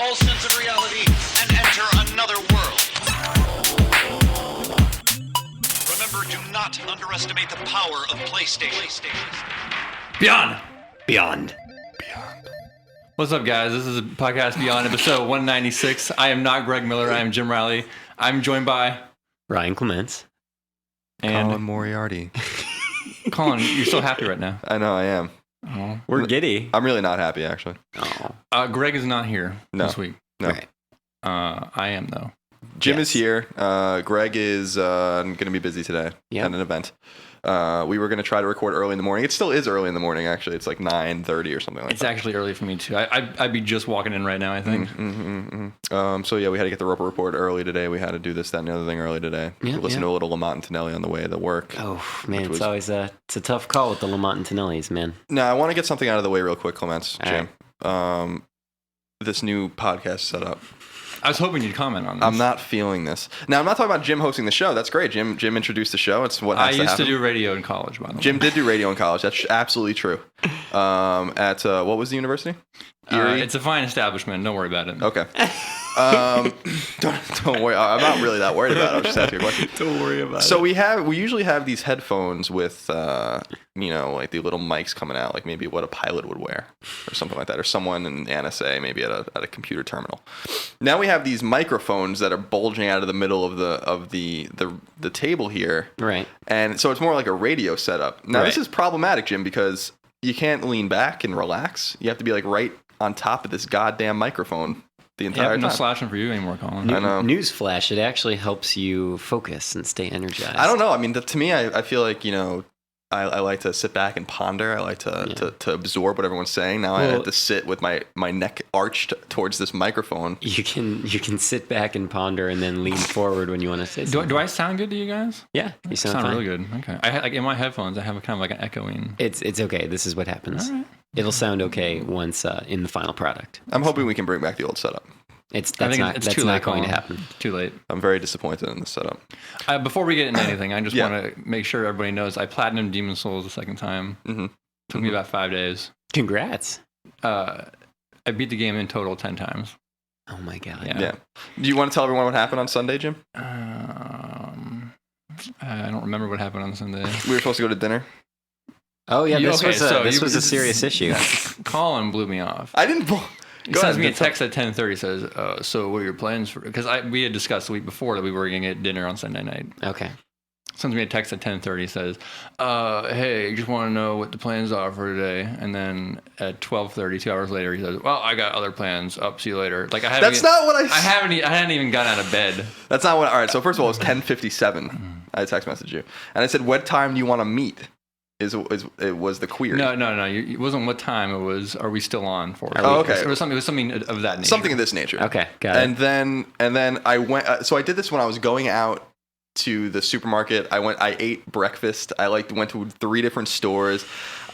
all sense of reality and enter another world. Remember, do not underestimate the power of PlayStation. Beyond. What's up, guys? This is Podcast Beyond, episode 196. I am not Greg Miller. I am Jim Reilly. I'm joined by Ryan Clements. and Colin Moriarty. Colin. You're so happy right now. I know I am. Oh. We're giddy. I'm really not happy, actually. Oh. Greg is not here this week. No. Right. I am, though. Jim is here. Greg is going to be busy today at an event. We were going to try to record early in the morning. It still is early in the morning, actually. It's like 9:30 or something like It's that. actually early for me, too. I'd be just walking in right now, I think. So, yeah, we had to get the Roper Report early today. We had to do this, that, and the other thing early today. Yeah, we listened to a little Lamont and Tonelli on the way to work. Oh, man, it's always it's a tough call with the Lamont and Tonellis, man. Now, I want to get something out of the way real quick, Clements, All Jim. right. This new podcast setup. I was hoping you'd comment on this. I'm not feeling this. Now, I'm not talking about Jim hosting the show. That's great. Jim introduced the show. It's what has I to used happen. to do radio in college, by the way. Jim did do radio in college. That's absolutely true. At what was the university? Erie? It's a fine establishment. Don't worry about it. Okay. Don't worry. I'm not really that worried about it. I was just asking a question. Don't worry about So we usually have these headphones with like the little mics coming out, like maybe what a pilot would wear or something like that, or someone in the NSA maybe at a computer terminal. Now we have these microphones that are bulging out of the middle of the table here. Right. And so it's more like a radio setup. Now this Right. is problematic, Jim, because you can't lean back and relax. You have to be like right on top of this goddamn microphone the entire no time. slashing for you anymore, Colin. I know. Newsflash, it actually helps you focus and stay energized. I don't know. I mean, to me, I feel like, I like to sit back and ponder. I like to absorb what everyone's saying. Now I have to sit with my neck arched towards this microphone. You can sit back and ponder and then lean forward when you want to say something. Do I sound good to you guys? Yeah, you sound fine. really good. Okay. Like in my headphones, I have a kind of like an echoing. It's okay. This is what happens. All right. It'll sound okay once in the final product. I'm hoping we can bring back the old setup. It's too late, not going to Colin. happen. It's too late. I'm very disappointed in the setup. Before we get into anything, I just Yeah. want to make sure everybody knows I platinumed Demon Souls the second time. Mm-hmm. Took me about 5 days. Congrats. I beat the game in total 10 times. Oh my god. Yeah. Do you want to tell everyone what happened on Sunday, Jim? I don't remember what happened on Sunday. We were supposed to go to dinner. Oh yeah, this Okay, was a serious issue. Colin blew me off. I didn't. He sends me a text at 10:30. Says, "So what are your plans for?" Because we had discussed the week before that we were going to get dinner on Sunday night. Okay. Sends me a text at 10:30. Says, "Hey, just want to know what the plans are for today." And then at 12:30, 2 hours later, he says, "Well, I got other plans. Up, see you later." Like I haven't. That's not what I. I hadn't even gotten out of bed. That's not what. All right. So first of all, it was 10:57. I text messaged you, and I said, "What time do you want to meet?" It was the query. No. It wasn't what time. It was. Are we still on for? Oh, okay. It was something of that nature. Something of this nature. Okay, got it. And then I went. So I did this when I was going out to the supermarket. I ate breakfast. I went to 3 different stores.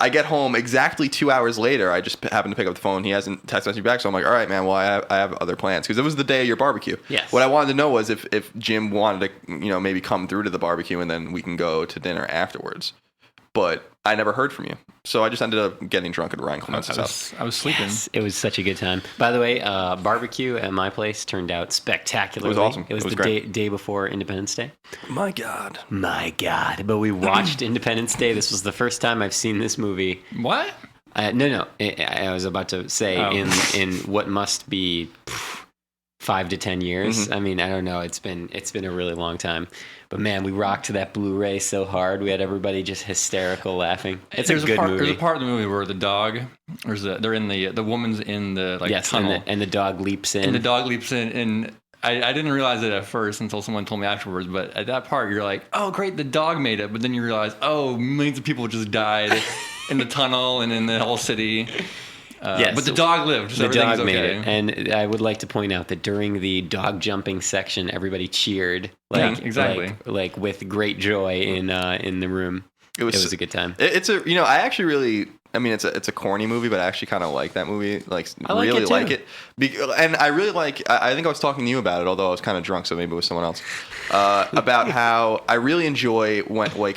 I get home exactly 2 hours later. I just happened to pick up the phone. He hasn't texted me back, so I'm like, all right, man. Well, I have other plans because it was the day of your barbecue. Yes. What I wanted to know was if Jim wanted to, maybe come through to the barbecue and then we can go to dinner afterwards. But I never heard from you. So I just ended up getting drunk at Ryan Clements' house. I was sleeping. Yes, it was such a good time. By the way, barbecue at my place turned out spectacularly. It was awesome. It was the great. day before Independence Day. My God. But we watched Independence Day. This was the first time I've seen this movie. What? No. I was about to say in what must be 5 to 10 years. Mm-hmm. I mean, I don't know. It's been a really long time. But man, we rocked that Blu-ray so hard. We had everybody just hysterical laughing. It's a good movie. There's a part of the movie where the dog, they're in the woman's in the tunnel, and the dog leaps in. And the dog leaps in, and I didn't realize it at first until someone told me afterwards. But at that part, you're like, oh great, the dog made it. But then you realize, oh, millions of people just died in the tunnel and in the whole city. Yes, but the dog lived. So the dog okay. made it, and I would like to point out that during the dog jumping section, everybody cheered, exactly, like with great joy in the room. It was a good time. It's I actually really. I mean, it's a corny movie, but I actually kind of like that movie. I really like it. And I really like. I think I was talking to you about it, although I was kind of drunk, so maybe it was someone else. About how I really enjoy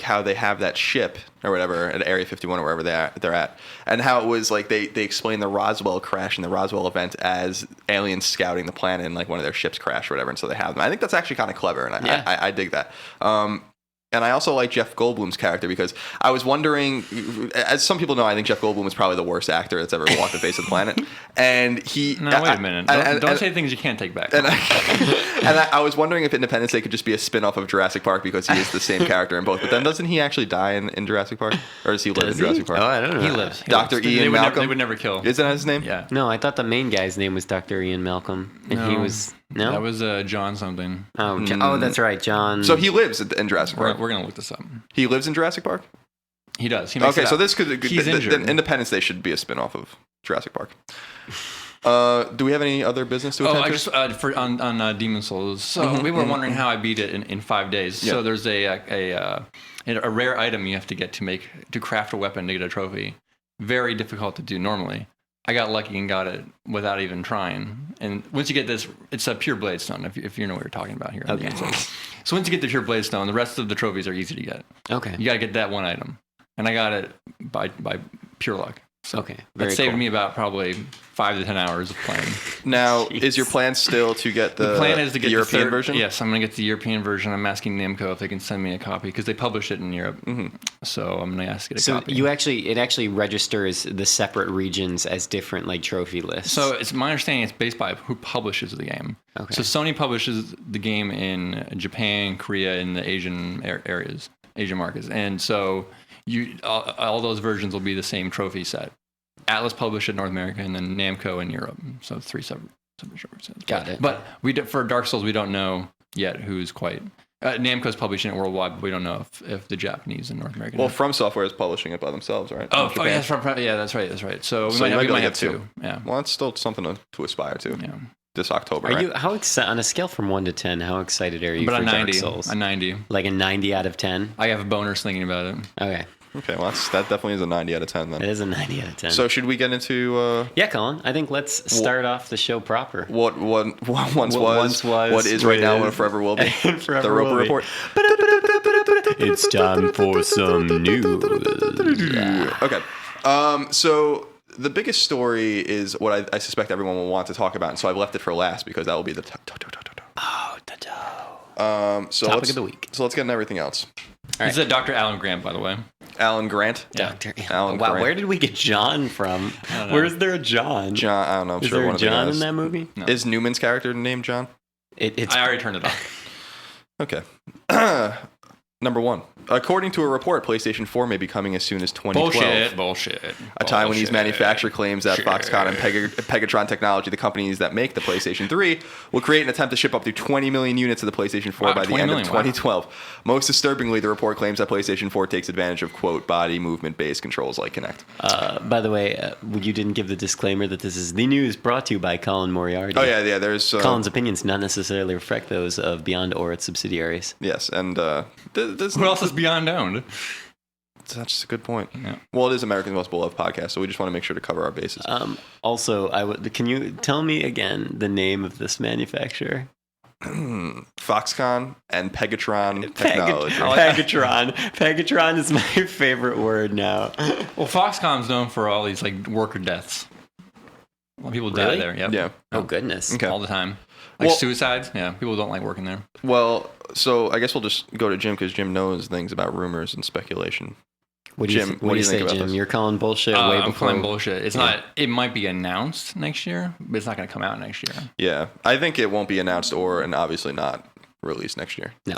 how they have that ship, or whatever at Area 51 or wherever they're at, and how it was like they explained the Roswell crash and the Roswell event as aliens scouting the planet and like one of their ships crashed or whatever, and so they have them. I think that's actually kind of clever, and I dig that. And I also like Jeff Goldblum's character because I was wondering, as some people know, I think Jeff Goldblum is probably the worst actor that's ever walked the face of the planet. And he... No, wait a minute. Don't say things you can't take back. And I was wondering if Independence Day could just be a spin-off of Jurassic Park because he is the same character in both. But then doesn't he actually die in Jurassic Park? Or does he live in Jurassic Park? Oh, I don't know. He lives. Dr. Ian Malcolm? They would never kill. Isn't that his name? Yeah. No, I thought the main guy's name was Dr. Ian Malcolm. And he was... No? That was John something. Oh, that's right, John. So he lives in Jurassic Park. We're going to look this up. He lives in Jurassic Park? He does. He makes okay, so this could... He's injured. Then Independence Day should be a spin-off of Jurassic Park. Do we have any other business to attend to? I just on Demon Souls. So we were wondering how I beat it in 5 days. Yeah. So there's a rare item you have to get to craft a weapon to get a trophy. Very difficult to do normally. I got lucky and got it without even trying. And once you get this, it's a pure blade stone. If you know what you're talking about here. Okay. So once you get the pure blade stone, the rest of the trophies are easy to get. Okay. You got to get that one item, and I got it by pure luck. So Okay. that saved me about probably 5 to 10 hours of playing. Now, is your plan still to get the plan is to get European the third version? Yes, I'm going to get the European version. I'm asking Namco if they can send me a copy because they publish it in Europe. So I'm going to ask to get a copy. It actually registers the separate regions as different like trophy lists. So it's my understanding it's based by who publishes the game. Okay. So Sony publishes the game in Japan, Korea, and the Asian areas, Asian markets, and so all those versions will be the same trophy set. Atlas published in North America, and then Namco in Europe. So 3 separate trophy sets. Got it. But for Dark Souls, we don't know yet who's quite. Namco's publishing it worldwide, but we don't know if the Japanese and North American. Well, From Software is publishing it by themselves, right? Oh, yes, that's right. So we might have 2. Yeah. Well, that's still something to aspire to. Yeah. This October. Are you on a scale from 1 to 10? How excited are you But for a 90. Dark Souls? A 90. Like a 90 out of 10. I have boners thinking about it. Okay, Okay, well, that definitely is a 90 out of 10 then. it is a 90 out of 10. So should we get into yeah, Colin, I think let's start off the show proper. what once was, was, what is right now, what and is, forever will be? forever The Roper will be. Report. It's time for some news. Okay. So the biggest story is what I suspect everyone will want to talk about, and so I've left it for last because that will be the Oh, so topic of the week. So let's get into everything else. right. This is Dr. Alan Grant, by the way. Alan Grant. Doctor. Alan Wow, Grant. where did we get John from? Where's there a John? John. I don't know. I'm Is sure there one a of the John guys. in that movie? No. Is Newman's character named John? It's I already turned it off. Okay. Number 1. According to a report, PlayStation 4 may be coming as soon as 2012. Bullshit. A Taiwanese manufacturer claims that Foxconn and Pegatron Technology, the companies that make the PlayStation 3, will create an attempt to ship up to 20 million units of the PlayStation 4 by the end of 2012. Most disturbingly, the report claims that PlayStation 4 takes advantage of, quote, body movement-based controls like Kinect. by the way, you didn't give the disclaimer that this is the news brought to you by Colin Moriarty. Oh, yeah, there's... Colin's opinions not necessarily reflect those of Beyond or its subsidiaries. Yes, and Who else is beyond owned? That's a good point. Yeah. Well, it is America's Most Beloved podcast, so we just want to make sure to cover our bases. Also, can you tell me again the name of this manufacturer? Foxconn and Pegatron Technology. Pegatron. Pegatron is my favorite word now. Well, Foxconn's known for all these like worker deaths. A lot of people die Really? there. Yep. Yeah. Oh, goodness. Okay. All the time. Like Well- suicides. Yeah. People don't like working there. Well, so I guess we'll just go to Jim because Jim knows things about rumors and speculation. What do you, Jim, what what do do you you think say, about Jim? this? You're calling bullshit way I'm before. calling bullshit. It's not. It might be announced next year, but it's not going to come out next year. Yeah, I think it won't be announced and obviously not released next year. No,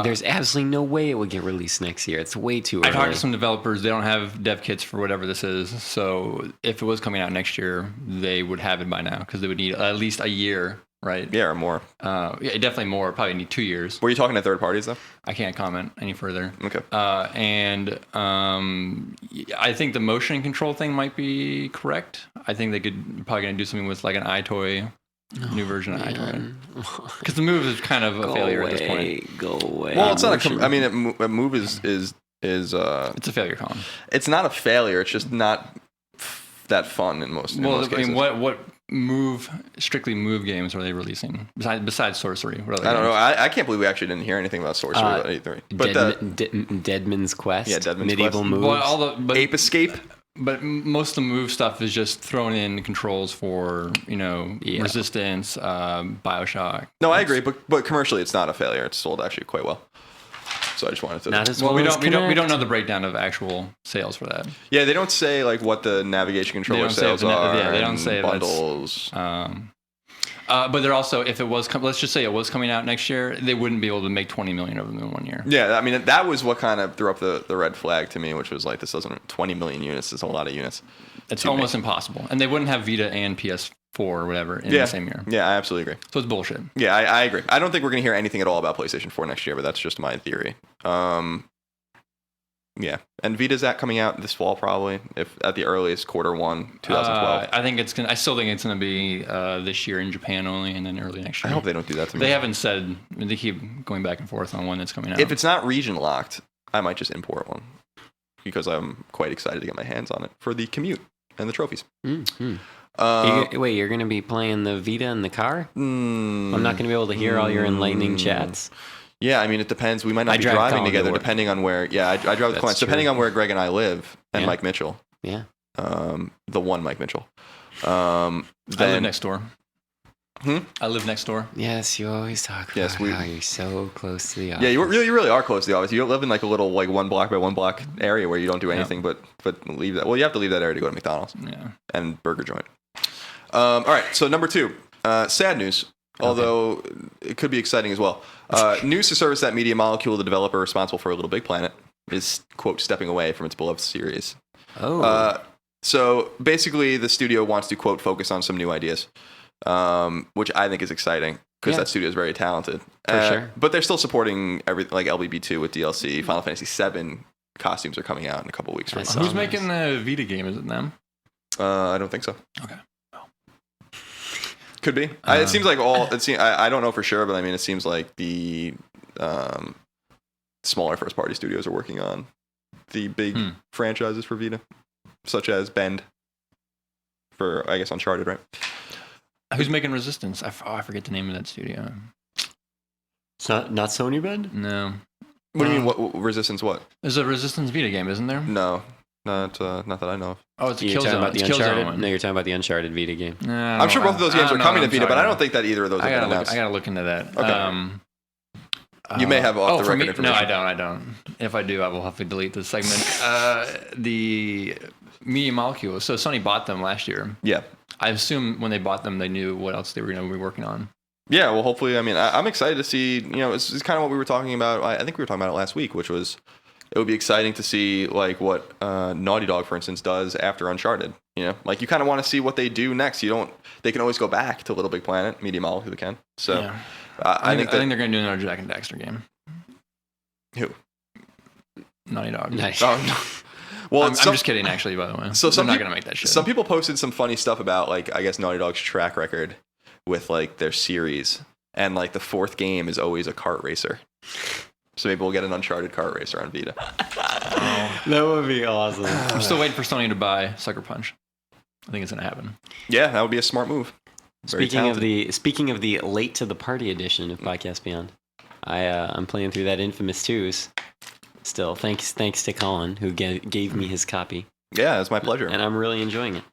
there's absolutely no way it would get released next year. It's way too early. I talked to some developers. They don't have dev kits for whatever this is. So if it was coming out next year, they would have it by now because they would need at least a year, right? Yeah, or more. Yeah, definitely more. Probably need 2 years. Were you talking to third parties though? I can't comment any further. Okay. And I think the motion control thing might be correct. I think they could probably going to do something with like an iToy, new version of iToy. Because the Move is kind of a failure at this point. Go away. Well, it's not a. I mean, a move is It's a failure, Colin. it's not a failure. It's just not that fun in most. In most I mean, cases. strictly move games are they releasing besides Sorcery? What other I don't know. games? I can't believe we actually didn't hear anything about Sorcery. But Deadman's Quest. Yeah, Deadman's Medieval Quest. moves. Ape Escape. But most of the move stuff is just throwing in controls for Resistance, Bioshock. No, I agree. But commercially, it's not a failure. It's sold actually quite well. So I just wanted to. Not as Well, well we as don't know the breakdown of actual sales for that. Yeah, they don't say like what the navigation controller sales are. Yeah, they don't say bundles. But they're also, if it was, let's just say it was coming out next year, they wouldn't be able to make 20 million of them in 1 year. Yeah, I mean that was what kind of threw up the red flag to me, which was like this doesn't 20 million units is a lot of units. It's almost impossible, and they wouldn't have Vita and PS4 or whatever in the same year. Yeah, I absolutely agree. So it's bullshit. Yeah, I agree. I don't think we're gonna hear anything at all about PlayStation 4 next year, but that's just my theory. Yeah, and Vita's coming out this fall probably, if at the earliest Q1 2012. I still think it's gonna be this year in Japan only, and then early next year. I hope they don't do that to me. They haven't said. They keep going back and forth on when it's coming out. If it's not region locked, I might just import one because I'm quite excited to get my hands on it for the commute and the trophies. Mm-hmm. Wait, you're going to be playing the Vita in the car? I'm not going to be able to hear all your enlightening chats. Yeah, I mean, it depends. We might not be driving together depending on where... Yeah, I drive with Colin. Depending on where Greg and I live and Mike Mitchell. Yeah. The one Mike Mitchell. I live next door. I live next door. Yes, you always talk about how you're so close to the office. Yeah, you really are close to the office. You live in like a little like 1 block by 1 block area where you don't do anything but leave that. Well, you have to leave that area to go to McDonald's and burger joint. All right, so number 2, sad news. Although it could be exciting as well. News to surface that Media Molecule, the developer responsible for Little Big Planet, is, quote, stepping away from its beloved series. So basically the studio wants to, quote, focus on some new ideas, which I think is exciting because that studio is very talented. For sure. But they're still supporting everything like LBB2 with DLC. Final Fantasy VII costumes are coming out in a couple weeks from now. Who's making the Vita game? Is it them? I don't think so. Okay. Could be. It seems like I don't know for sure, but I mean, it seems like the smaller first-party studios are working on the big franchises for Vita, such as Bend for, I guess, Uncharted, right? Who's making Resistance? I forget the name of that studio. It's not Sony Bend? No. What do you mean? What Resistance? What? There's a Resistance Vita game, isn't there? No. Not that I know of. Oh, it's a You're talking about the Uncharted? one. No, you're talking about the Uncharted Vita game. I'm sure both of those games are coming to Vita, but I don't think that either of those have been announced. I gotta look into that. Okay. You may have off the record information. No, I don't. If I do, I will have to delete this segment. The Media Molecule. So Sony bought them last year. Yeah. I assume when they bought them, they knew what else they were going to be working on. Yeah, well, hopefully. I mean, I'm excited to see. It's kind of what we were talking about. I think we were talking about it last week, which was it would be exciting to see like what Naughty Dog, for instance, does after Uncharted. Like you kind of want to see what they do next. They can always go back to Little Big Planet, Media Molecule can. So yeah. I think they're going to do another Jack and Daxter game. Who? Naughty Dog. Nice. Oh, no. Well, I'm just kidding, actually, by the way. So they're not going to make that shit. Some people posted some funny stuff about, like, I guess Naughty Dog's track record with, like, their series. And, like, the 4th game is always a kart racer. So maybe we'll get an Uncharted kart racer on Vita. That would be awesome. I'm still waiting for Sony to buy Sucker Punch. I think it's going to happen. Yeah, that would be a smart move. Speaking of the late to the party edition of Podcast Beyond, I'm playing through that Infamous 2s. Still, thanks to Colin, who gave me his copy. Yeah, it's my pleasure. And I'm really enjoying it.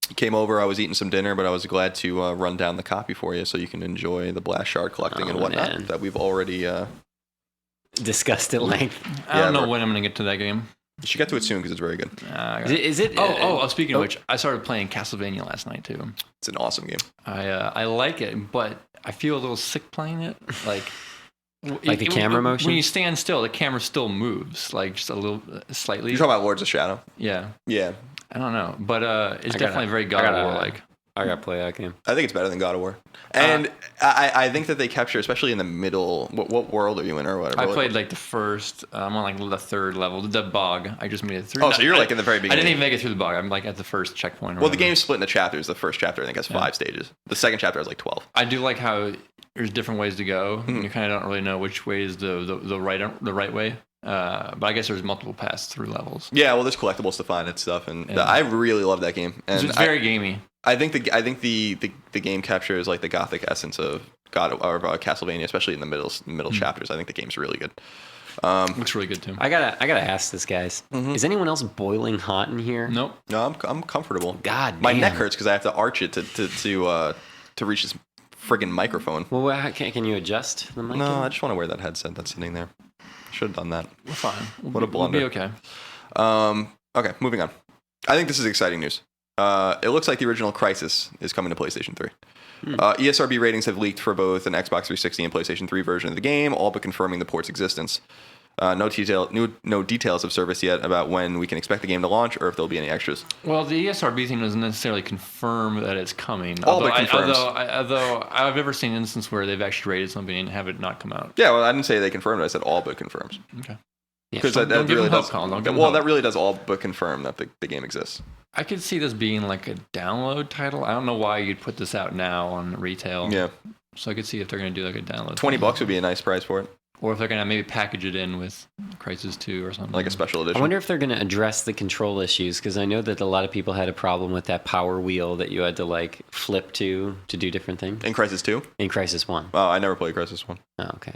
He came over, I was eating some dinner, but I was glad to run down the copy for you so you can enjoy the blast shard collecting and whatnot that we've already discussed at length. I don't know when I'm going to get to that game. You should get to it soon because it's very good. Is it? Speaking of which, I started playing Castlevania last night too. It's an awesome game. I like it, but I feel a little sick playing it. Like the camera motion? When you stand still, the camera still moves, like just a little, slightly. You're talking about Lords of Shadow? Yeah. Yeah. I don't know, but it's definitely very God of War-like. I gotta play that game. I think it's better than God of War. And I think that they capture, especially in the middle, what world are you in or whatever? I played like the first, I'm on like the 3rd level, the bog. I just made it through. Oh, so you're like in the very beginning. I didn't even make it through the bog. I'm like at the first checkpoint. Well, the game's split into chapters. The first chapter, I think, has 5 stages. The second chapter has like 12. I do like how there's different ways to go. You kind of don't really know which way is the right way. But I guess there's multiple paths through levels. Yeah, well, there's collectibles to find and stuff, and I really love that game. And it's very gamey. I think the game captures like the gothic essence of Castlevania, especially in the middle chapters. I think the game's really good. Looks really good too. I gotta ask this, guys. Is anyone else boiling hot in here? Nope. No, I'm comfortable. God, my damn. neck hurts because I have to arch it to reach this friggin' microphone. Well, can you adjust the mic? No, I just want to wear that headset that's sitting there. Should have done that. We're fine. What a blunder. We'll be okay. Okay, moving on. I think this is exciting news. It looks like the original Crysis is coming to PlayStation 3. ESRB ratings have leaked for both an Xbox 360 and PlayStation 3 version of the game, all but confirming the port's existence. No details have surfaced yet about when we can expect the game to launch or if there'll be any extras. Well, the ESRB thing doesn't necessarily confirm that it's coming. All but confirms. Although I've never seen an instance where they've actually rated something and have it not come out. Yeah, well, I didn't say they confirmed it. I said all but confirms. Okay. Because Don't that give really them does. hope, Colin. Don't give them Well, hope. that really does all but confirm that the game exists. I could see this being like a download title. I don't know why you'd put this out now on retail. Yeah, So I could see if they're going to do like a download. $20 would be a nice price for it, Or if they're going to maybe package it in with Crysis 2 or something. like a special edition. I wonder if they're going to address the control issues, because I know that a lot of people had a problem with that power wheel that you had to like flip to do different things. In Crysis 2? In Crysis 1. Oh, I never played Crysis 1. Oh, okay.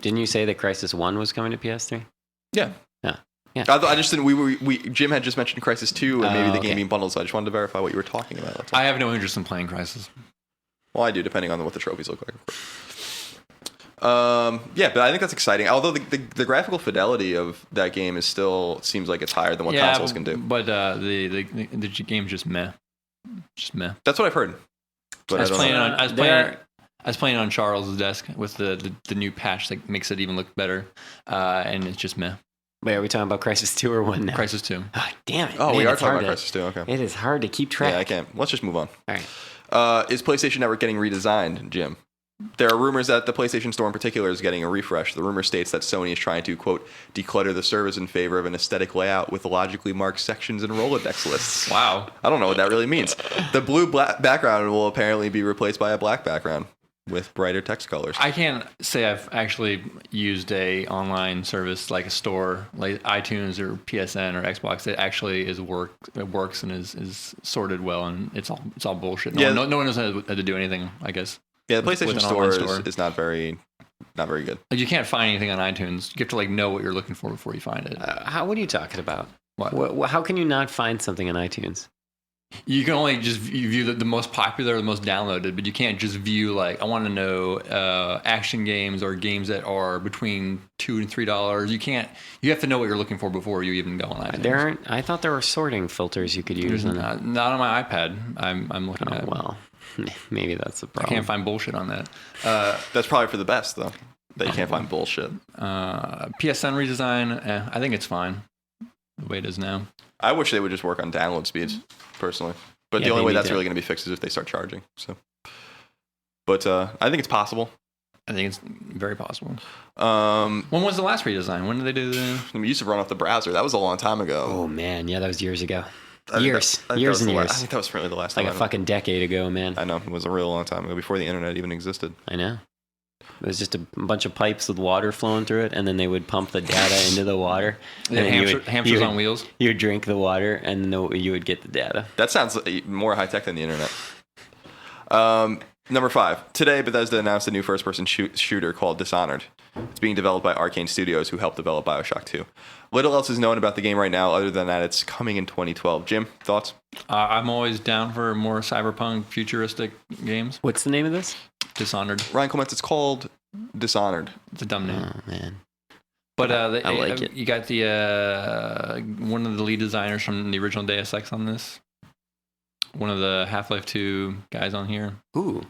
Didn't you say that Crysis 1 was coming to PS3? Yeah. Yeah. I just didn't. Jim had just mentioned Crysis 2 and maybe the okay. game being bundled, so I just wanted to verify what you were talking about. That's all. I have no interest in playing Crysis. Well, I do, depending on what the trophies look like. Yeah, but I think that's exciting. Although the graphical fidelity of that game is still seems like it's higher than what consoles can do. But the game's just meh. Just meh. That's what I've heard. But I was playing on Charles' desk with the new patch that makes it even look better, and it's just meh. Wait, are we talking about Crysis 2 or 1 now? Crysis 2. Oh, damn it. Oh, Man, we are it's talking hard about to- Crysis 2. Okay. It is hard to keep track. Yeah, I can't. Let's just move on. All right. Is PlayStation Network getting redesigned, Jim? There are rumors that the PlayStation Store in particular is getting a refresh. The rumor states that Sony is trying to, quote, declutter the service in favor of an aesthetic layout with logically marked sections and Rolodex lists. Wow. I don't know what that really means. The blue background will apparently be replaced by a black background with brighter text colors. I can't say I've actually used a online service like a store, like iTunes or PSN or Xbox that actually it works and is sorted well, and it's all bullshit. No one knows how to do anything, I guess. Yeah, the with PlayStation an Store online is not very good. Like you can't find anything on iTunes. You have to like know what you're looking for before you find it. What are you talking about? What? How can you not find something on iTunes? You can only just view the most popular, the most downloaded, but you can't just view like I want to know action games or games that are between $2 and $3. You can't. You have to know what you're looking for before you even go on iTunes. I thought there were sorting filters you could use. Not on my iPad. I'm looking at. Well, maybe that's the I problem. can't find bullshit on that. That's probably for the best, though, that you can't find bullshit. PSN redesign, I think it's fine the way it is now. I wish they would just work on download speeds, personally. But Yeah, the only they way need that's to. really going to be fixed is if they start charging. So, but I think it's possible. I think it's very possible. When When was the last redesign? When did they do the? we used to run off the browser. That was a long time ago. Oh man, yeah, that was years ago. I think Years that was and the years. I think that was really the last Like time. a fucking decade ago, man. I know. It was a real long time ago, before the internet even existed. I know. It was just a bunch of pipes with water flowing through it, and then they would pump the data into the water. And then Hamsters on wheels. You would drink the water, and you would get the data. That sounds more high-tech than the internet. Number 5. Today, Bethesda announced a new first-person shooter called Dishonored. It's being developed by Arcane Studios, who helped develop Bioshock 2. Little else is known about the game right now, other than that it's coming in 2012. Jim, thoughts? I'm always down for more cyberpunk futuristic games. What's the name of this? Dishonored. Ryan Clements, it's called Dishonored. It's a dumb name. Oh man. But I like it. You got the one of the lead designers from the original Deus Ex on this. One of the Half-Life 2 guys on here. Ooh,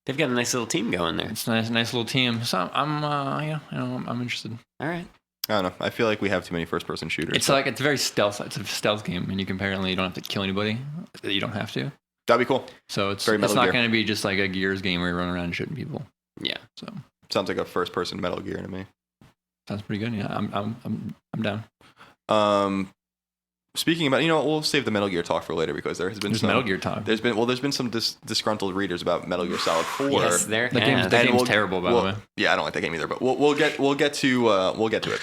they've got a nice little team going there. It's a nice little team. So I'm interested. All right. I don't know. I feel like we have too many first-person shooters. It's like it's very stealth. It's a stealth game, and you don't have to kill anybody. You don't have to. That'd be cool. So it's Very Metal not Gear. going to be just like a Gears game where you run around shooting people. Yeah. So Sounds like a first-person Metal Gear to me. sounds pretty good. Yeah, I'm down. Speaking about, we'll save the Metal Gear talk for later because there has been There's some Metal Gear talk. There's been some disgruntled readers about Metal Gear Solid 4. Yes, there. The game's terrible, by the way. Yeah, I don't like that game either. But we'll get to it.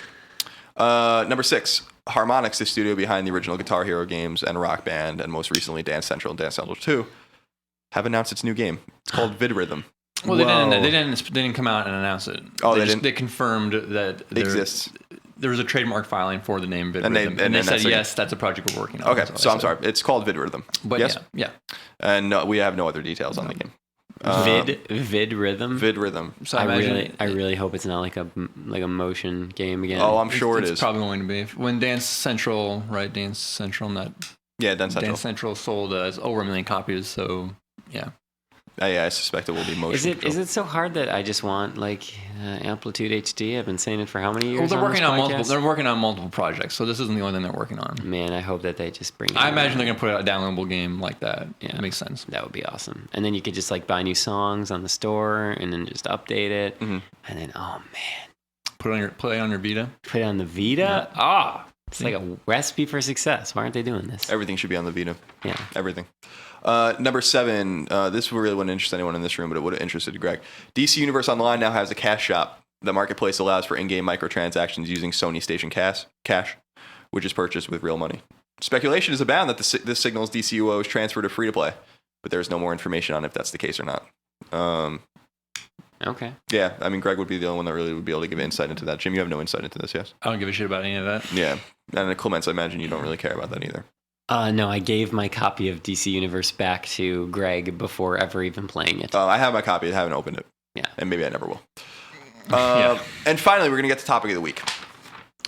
Number 6, Harmonix, the studio behind the original Guitar Hero games and Rock Band, and most recently Dance Central and Dance Central 2, have announced its new game. It's called Vid Rhythm. Well, they didn't come out and announce it. Oh, they they didn't? They confirmed that It exists. There was a trademark filing for the name Vid And they- Rhythm, and they then said that's like- yes, that's a project we're working on. Okay, That's all so they I'm said. sorry. It's called Vid Rhythm. But yes? yeah. And we have no other details on the game. Vid Rhythm. Vid Rhythm. So I imagine really hope it's not like a motion game again. Oh, I'm sure it's it is. probably going to be when Dance Central, right? Dance Central, not Yeah, Dance Central. Dance Central sold over 1 million copies. So yeah. Yeah, I suspect it will be motion. Is it so hard that I just want like Amplitude HD? I've been saying it for how many years? Well, they're working this on multiple. podcast? They're working on multiple projects, so this isn't the only thing they're working on. Man, I hope that they just bring it. I in. imagine they're going to put out a downloadable game like that. Yeah, it makes sense. That would be awesome. And then you could just like buy new songs on the store and then just update it. Mm-hmm. And then, oh man, Play on your Vita. put it on the Vita. It's like a recipe for success. Why aren't they doing this? Everything should be on the Vita. Yeah. Everything. Number 7, this really wouldn't interest anyone in this room, but it would have interested Greg. DC Universe Online now has a cash shop. The marketplace allows for in-game microtransactions using Sony Station cash, which is purchased with real money. Speculation is abound that this signals DCUO's transfer to free-to-play, but there's no more information on if that's the case or not. Okay. Yeah, I mean, Greg would be the only one that really would be able to give insight into that. Jim, you have no insight into this, yes? I don't give a shit about any of that. Yeah. And Clements, I imagine you don't really care about that either. No, I gave my copy of DC Universe back to Greg before ever even playing it. I have my copy. I haven't opened it. Yeah. And maybe I never will. Yeah. And finally, we're going to get to topic of the week.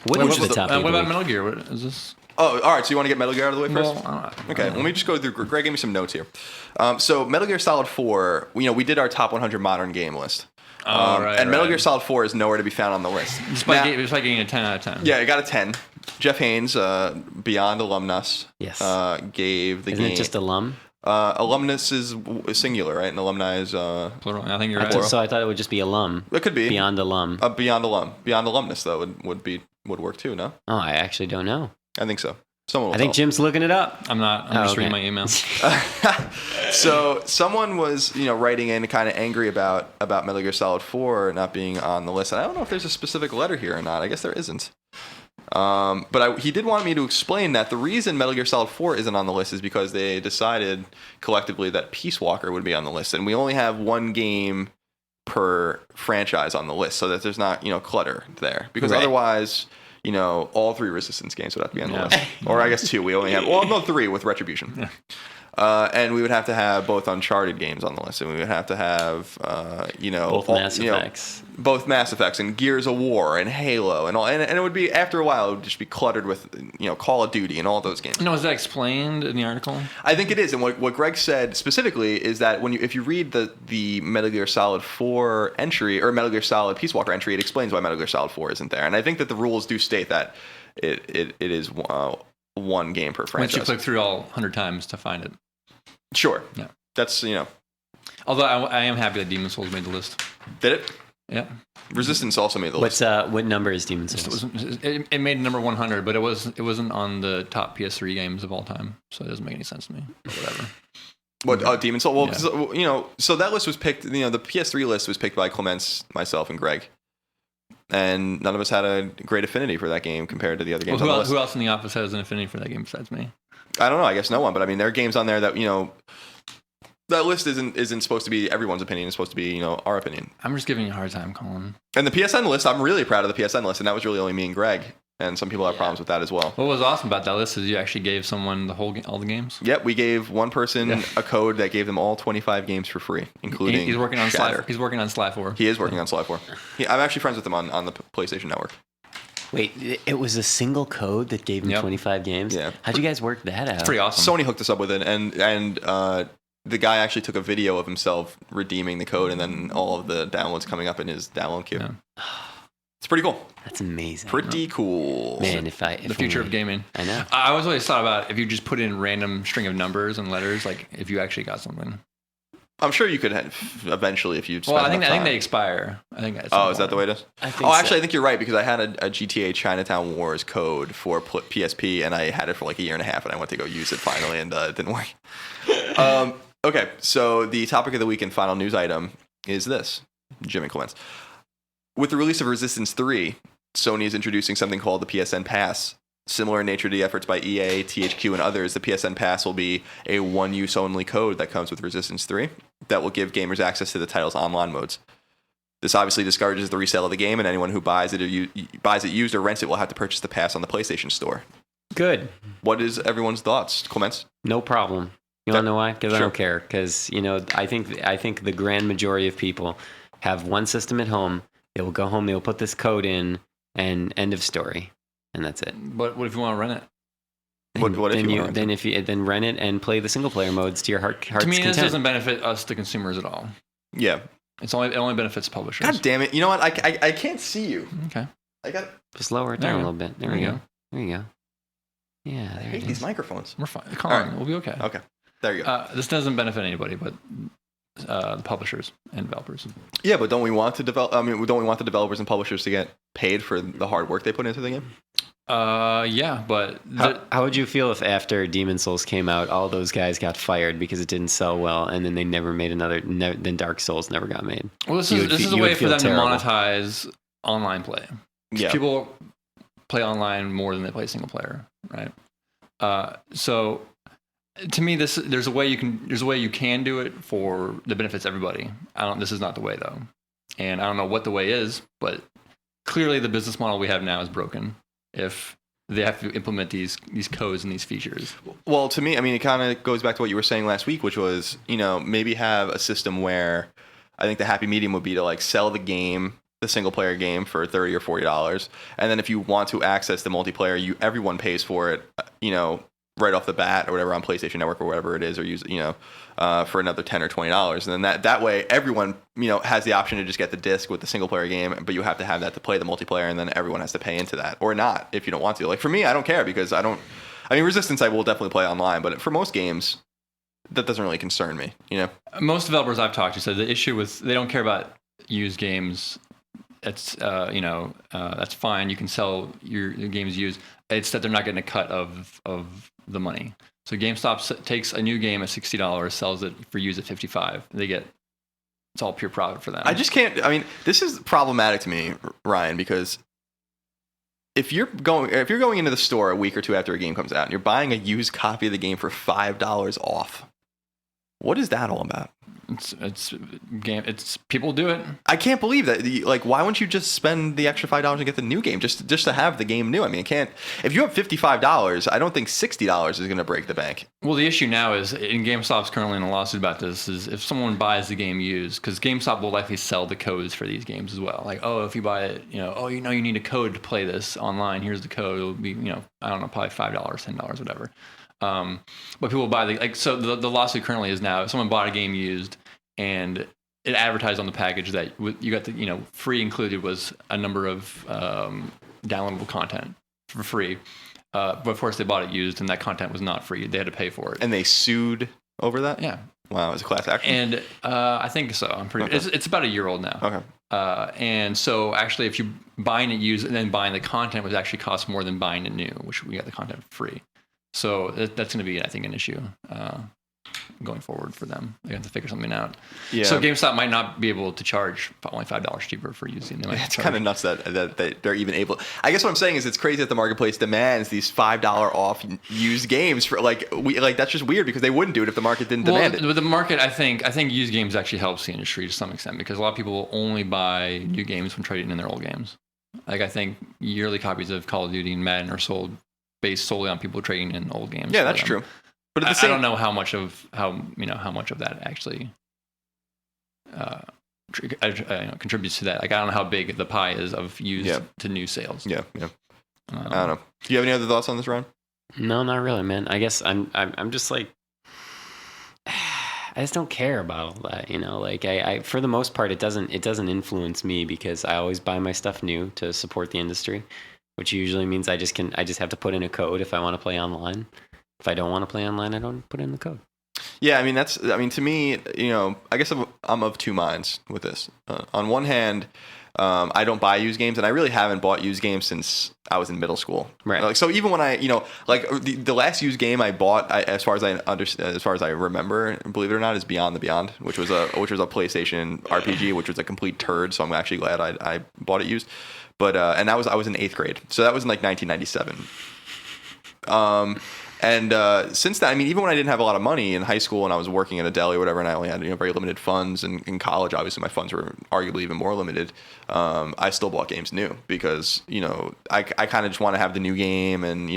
What is the topic? of What the about week? Metal Gear? What is this? Oh, all right. So you want to get Metal Gear out of the way first? Well, Okay, let me just go through. Greg gave me some notes here. So Metal Gear Solid 4, we did our top 100 modern game list. And Metal Gear Solid 4 is nowhere to be found on the list. Despite getting a 10 out of 10. Yeah, it got a 10. Jeff Haynes, Beyond Alumnus, Yes. gave the Isn't game. it just alum? Alumnus is singular, right? And alumni is... Plural. I think you're I right. thought- so I thought it would just be alum. it could be. Beyond alum. Beyond alum. Beyond alumnus, though, would work too, no? Oh, I actually don't know. I think so. Someone will I think tell. Jim's looking it up. I'm not. I'm just reading my okay. emails. So someone was, writing in kind of angry about Metal Gear Solid 4 not being on the list. And I don't know if there's a specific letter here or not. I guess there isn't. But he did want me to explain that the reason Metal Gear Solid 4 isn't on the list is because they decided collectively that Peace Walker would be on the list. And we only have one game per franchise on the list so that there's not, clutter there. Because Right. otherwise... all 3 Resistance games would have to be on the list. Or I guess 2. We only have... Well, no, 3 with Retribution. And we would have to have both Uncharted games on the list. And we would have to have, Both Mass Effects. Both Mass Effects and Gears of War and Halo and all. And it would be, after a while, it would just be cluttered with, Call of Duty and all those games. No, is that explained in the article? I think it is. And what Greg said specifically is that if you read the Metal Gear Solid 4 entry or Metal Gear Solid Peace Walker entry, it explains why Metal Gear Solid 4 isn't there. And I think that the rules do state that it is one game per franchise. Once you click through all 100 times to find it. Sure. Yeah. That's, Although I am happy that Demon's Souls made the list. Did it? Yeah. Resistance also made the list. What number is Demon's Souls? It made number 100, but it wasn't on the top PS3 games of all time, so it doesn't make any sense to me. But whatever. What? Oh, Demon's Souls? Well, Yeah. 'cause, so that list was picked, the PS3 list was picked by Clements, myself, and Greg. And none of us had a great affinity for that game compared to the other games on the list. Who else in the office has an affinity for that game besides me? I don't know. I guess no one. But I mean, there are games on there that that list isn't supposed to be everyone's opinion. It's supposed to be our opinion. I'm just giving you a hard time, Colin. And the PSN list, I'm really proud of the PSN list, and that was really only me and Greg. And some people have problems with that as well. What was awesome about that list is you actually gave someone all the games. Yep, we gave one person a code that gave them all 25 games for free, including He's working on Shatter. He's working on Sly 4. He is working on Sly 4. I'm actually friends with him on the PlayStation Network. Wait, it was a single code that gave him 25 games? Yeah. How'd you guys work that out? It's pretty awesome. Sony hooked us up with it, and the guy actually took a video of himself redeeming the code, and then all of the downloads coming up in his download queue. Yeah. It's pretty cool. That's amazing. Pretty cool. Man, the future of gaming. I know. I always thought about if you just put in random string of numbers and letters, like if you actually got something. I'm sure you could eventually if you. Well, I think they expire. I think. Oh, is that the way it is? I think Actually, so. I think you're right because I had a GTA Chinatown Wars code for PSP, and I had it for like a year and a half, and I went to go use it finally, and it didn't work. Okay, so the topic of the week and final news item is this: Jim and Clements. With the release of Resistance 3, Sony is introducing something called the PSN Pass. Similar in nature to the efforts by EA, THQ, and others, the PSN Pass will be a one-use only code that comes with Resistance 3 that will give gamers access to the title's online modes. This obviously discourages the resale of the game, and anyone who buys it used or rents it will have to purchase the pass on the PlayStation Store. Good. What is everyone's thoughts, Clements? No problem. You want to know why? Because I Sure. don't care. Because I think the grand majority of people have one system at home. They will go home. They will put this code in, and end of story, and that's it. But what if you want to rent it? What if you want to? Then rent it and play the single player modes to your heart's To me, content. this doesn't benefit us, the consumers, at all. Yeah. It only benefits publishers. God damn it! You know what? I can't see you. Okay. I got. Just lower it down a little bit. There we go. There you go. Yeah, I there hate it these is. microphones. We're fine. Colin, right. we'll be okay. Okay. There you go. This doesn't benefit anybody but the publishers and developers. Yeah, but don't we want to develop? I mean, don't we want the developers and publishers to get paid for the hard work they put into the game? Yeah, but How would you feel if after Demon Souls came out, all those guys got fired because it didn't sell well, and then they never made another? Then Dark Souls never got made. well, this is a you way would for feel them terrible. to monetize online play. Yeah. People play online more than they play single player, right? So to me, there's a way you can do it for that benefits everybody. This is not the way though, and I don't know what the way is, but clearly the business model we have now is broken. If they have to implement these codes and these features. Well, to me, I mean, it kind of goes back to what you were saying last week, which was, maybe have a system where I think the happy medium would be to like sell the game, the single player game, for $30 or $40, and then if you want to access the multiplayer, everyone pays for it, right off the bat or whatever on PlayStation Network or whatever it is, or use for another $10 or $20, and then that way everyone has the option to just get the disc with the single player game, but you have to have that to play the multiplayer, and then everyone has to pay into that or not if you don't want to. Like for me, I don't care because Resistance I will definitely play online, but for most games that doesn't really concern me. Most developers I've talked to said the issue with they don't care about used games. It's that's fine. You can sell your games used. It's that they're not getting a cut of the money. So GameStop takes a new game at $60, sells it for used at $55. It's all pure profit for them. I just can't. I mean, this is problematic to me, Ryan, because if you're going into the store a week or two after a game comes out and you're buying a used copy of the game for $5 off, what is that all about? It's people do it. I can't believe that. Like, why wouldn't you just spend the extra $5 and get the new game just to have the game new? I mean, if you have $55, I don't think $60 is going to break the bank. Well, the issue now is, and GameStop's currently in a lawsuit about this, is if someone buys the game used, because GameStop will likely sell the codes for these games as well. Like, if you buy it, you need a code to play this online. Here's the code. It'll be, I don't know, probably $5, $10, whatever. But people buy so the lawsuit currently is now if someone bought a game used and it advertised on the package that you got the free included was a number of downloadable content for free, but of course they bought it used and that content was not free. They had to pay for it, and they sued over that. Yeah. Wow, it's a class action. And I think so. I'm pretty. Okay. It's about a year old now. Okay. And so actually, if you buying it used and then buying the content would actually cost more than buying it new, which we got the content free. So that's going to be, I think, an issue going forward for them. They have to figure something out. Yeah. So GameStop might not be able to charge only $5 cheaper for using them. It's kind of nuts that they're even able. I guess what I'm saying is it's crazy that the marketplace demands these $5 off used games for that's just weird because they wouldn't do it if the market didn't demand it. With the market, I think used games actually helps the industry to some extent because a lot of people will only buy new games when trading in their old games. Like I think yearly copies of Call of Duty and Madden are sold based solely on people trading in old games. Yeah, that's true. But I don't know how much of that actually contributes to that. Like I don't know how big the pie is of used to new sales. Yeah. I don't know. Do you have any other thoughts on this, Ryan? No, not really, man. I guess I'm just like I just don't care about all that, Like I for the most part, it doesn't influence me because I always buy my stuff new to support the industry, which usually means I just have to put in a code if I want to play online. If I don't want to play online, I don't put in the code. Yeah, I mean to me, I guess I'm of two minds with this. On one hand, I don't buy used games, and I really haven't bought used games since I was in middle school. Right. Like, so even when I, like the last used game I bought, as far as I remember, believe it or not, is Beyond the Beyond, which was a PlayStation RPG, which was a complete turd. So I'm actually glad I bought it used. But and I was in 8th grade, so that was in like 1997. And since then, I mean, even when I didn't have a lot of money in high school and I was working at a deli or whatever, and I only had very limited funds, and in college, obviously, my funds were arguably even more limited. I still bought games new because I kind of just want to have the new game, and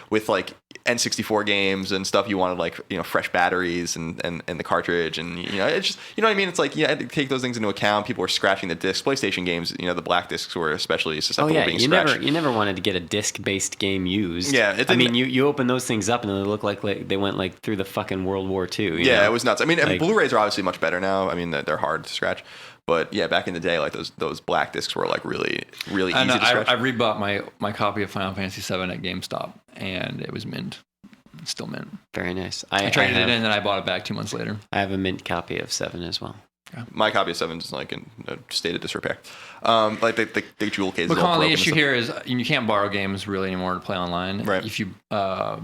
with like N64 games and stuff, you wanted like fresh batteries and the cartridge, and it's just what I mean. It's like I had to take those things into account. People were scratching the discs. PlayStation games, the black discs were especially susceptible to being scratched. You never wanted to get a disc-based game used. Yeah, I mean, you open those things up and they look like they went like through the fucking World War II. Yeah, it was nuts. I mean, and Blu-rays are obviously much better now. I mean, they're hard to scratch. But yeah, back in the day, like those black discs were like really easy to scratch. I rebought my copy of Final Fantasy VII at GameStop, and it was mint. It's still mint. Very nice. I traded it in, and I bought it back 2 months later. I have a mint copy of 7 as well. Yeah. My copy of 7 is like in a state of disrepair. Like the jewel case. But Colin, the issue here is you can't borrow games really anymore to play online. Right. If you buy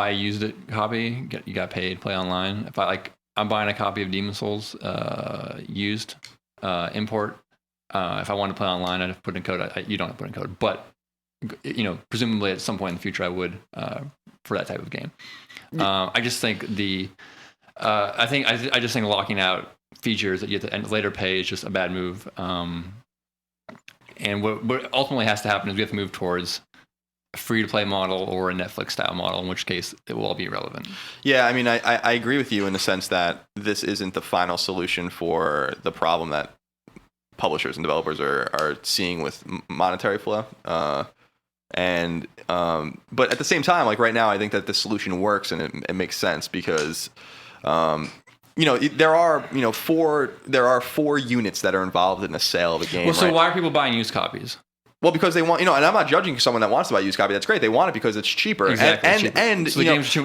a used copy, you got paid, play online. If I'm buying a copy of Demon's Souls used import. If I want to play online, I'd have to put in code. You don't have to put in code, but presumably at some point in the future, I would for that type of game. I just think I just think locking out features that you have to later pay is just a bad move. And what ultimately has to happen is we have to move towards a free-to-play model or a Netflix-style model, in which case it will all be irrelevant. Yeah, I mean, I agree with you in the sense that this isn't the final solution for the problem that publishers and developers are seeing with monetary flow. But at the same time, like right now, I think that the solution works and it makes sense because, there are 4 units that are involved in the sale of a game. Well, so right? why are people buying used copies? Well, because they want, and I'm not judging someone that wants to buy a used copy. That's great. They want it because it's cheaper. Exactly. And so the games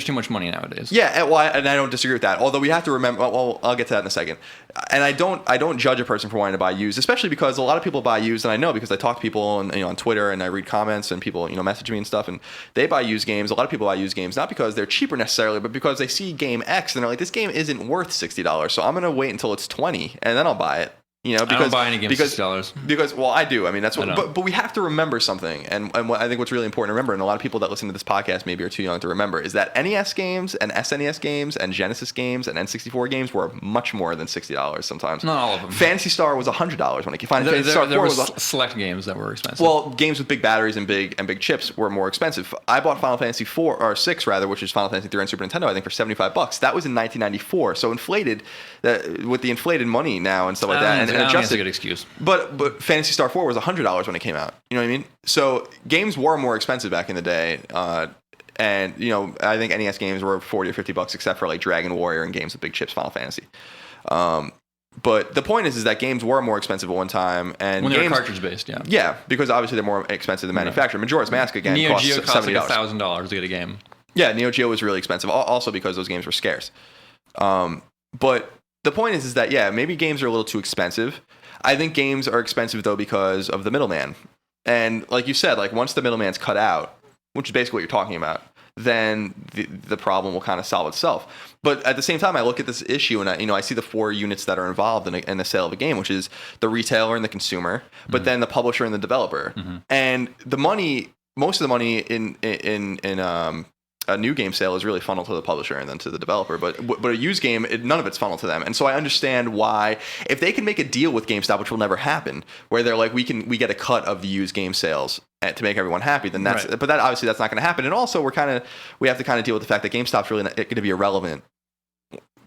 are too much money nowadays. Yeah, well, and I don't disagree with that. Although we have to remember, well, I'll get to that in a second. And I don't judge a person for wanting to buy used, especially because a lot of people buy used, and I know because I talk to people and on Twitter and I read comments and people message me and stuff, and they buy used games. A lot of people buy used games not because they're cheaper necessarily, but because they see game X and they're like, this game isn't worth $60, so I'm gonna wait until it's $20 and then I'll buy it. Because I don't buy any games for $6. Because I do. I mean, that's what. But we have to remember something, and what I think what's really important to remember, and a lot of people that listen to this podcast maybe are too young to remember, is that NES games and SNES games and Genesis games and N64 games were much more than $60 sometimes. Not all of them. Phantasy Star was $100 when it came. Fantasy Star 4 there was select games that were expensive. Well, games with big batteries and big chips were more expensive. I bought Final Fantasy 4 or 6 rather, which is Final Fantasy 3 on Super Nintendo, I think for $75. That was in 1994. So inflated with the inflated money now and stuff like that, and adjusted. That's a good excuse. But Phantasy Star 4 was $100 when it came out. You know what I mean? So games were more expensive back in the day. And I think NES games were $40 or $50 except for like Dragon Warrior and games with big chips, Final Fantasy. But the point is that games were more expensive at one time, and when they were cartridge based, yeah. Yeah, because obviously they're more expensive than manufactured. Majora's Mask again Neo costs Geo cost $70. like $1,000 to get a game. Yeah, Neo Geo was really expensive, also because those games were scarce. But the point is that maybe games are a little too expensive. I think games are expensive though because of the middleman, and like you said, like once the middleman's cut out, which is basically what you're talking about, then the problem will kind of solve itself. But at the same time, I look at this issue and I see the 4 units that are involved in the sale of a game, which is the retailer and the consumer, but then the publisher and the developer, and the money. Most of the money in a new game sale is really funneled to the publisher and then to the developer, but a used game, none of it's funneled to them. And so I understand why, if they can make a deal with GameStop, which will never happen, where they're like, we get a cut of the used game sales to make everyone happy, then that's right. But that obviously that's not going to happen. And also we have to kind of deal with the fact that GameStop's really not going to be irrelevant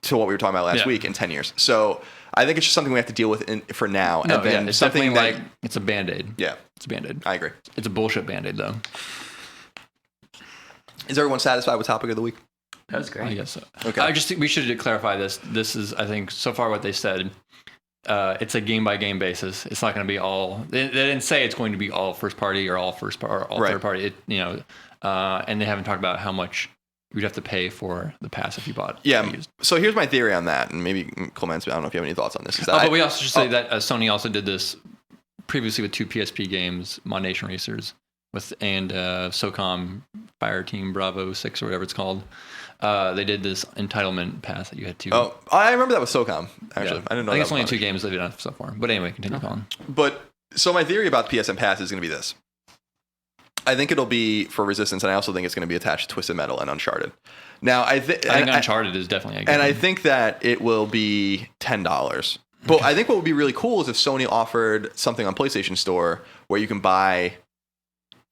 to what we were talking about last week in 10 years. So I think it's just something we have to deal with for now. No, and then it's something like it's a Band-Aid. Yeah, it's a Band-Aid. I agree. It's a bullshit Band-Aid though. Is everyone satisfied with topic of the week? That was great. I guess so. Okay. I just think we should clarify this. This is, I think, so far what they said. It's a game by game basis. It's not going to be all. They didn't say it's going to be all first party or all third party. And they haven't talked about how much you'd have to pay for the pass if you bought. Yeah. Used. So here's my theory on that, and maybe Clements, I don't know if you have any thoughts on this. Is that but we also should say that Sony also did this previously with 2 PSP games, Mod Nation Racers, and SOCOM Fire Team Bravo 6 or whatever it's called. They did this entitlement pass that you had to. Oh, I remember that with SOCOM, actually. Yeah. I didn't know I think that it's only was 2 games they did on so far. But anyway, continue, Colin. But so my theory about the PSN Pass is going to be this. I think it'll be for Resistance, and I also think it's going to be attached to Twisted Metal and Uncharted. Now, I think Uncharted is definitely a good and one. I think that it will be $10. But I think what would be really cool is if Sony offered something on PlayStation Store where you can buy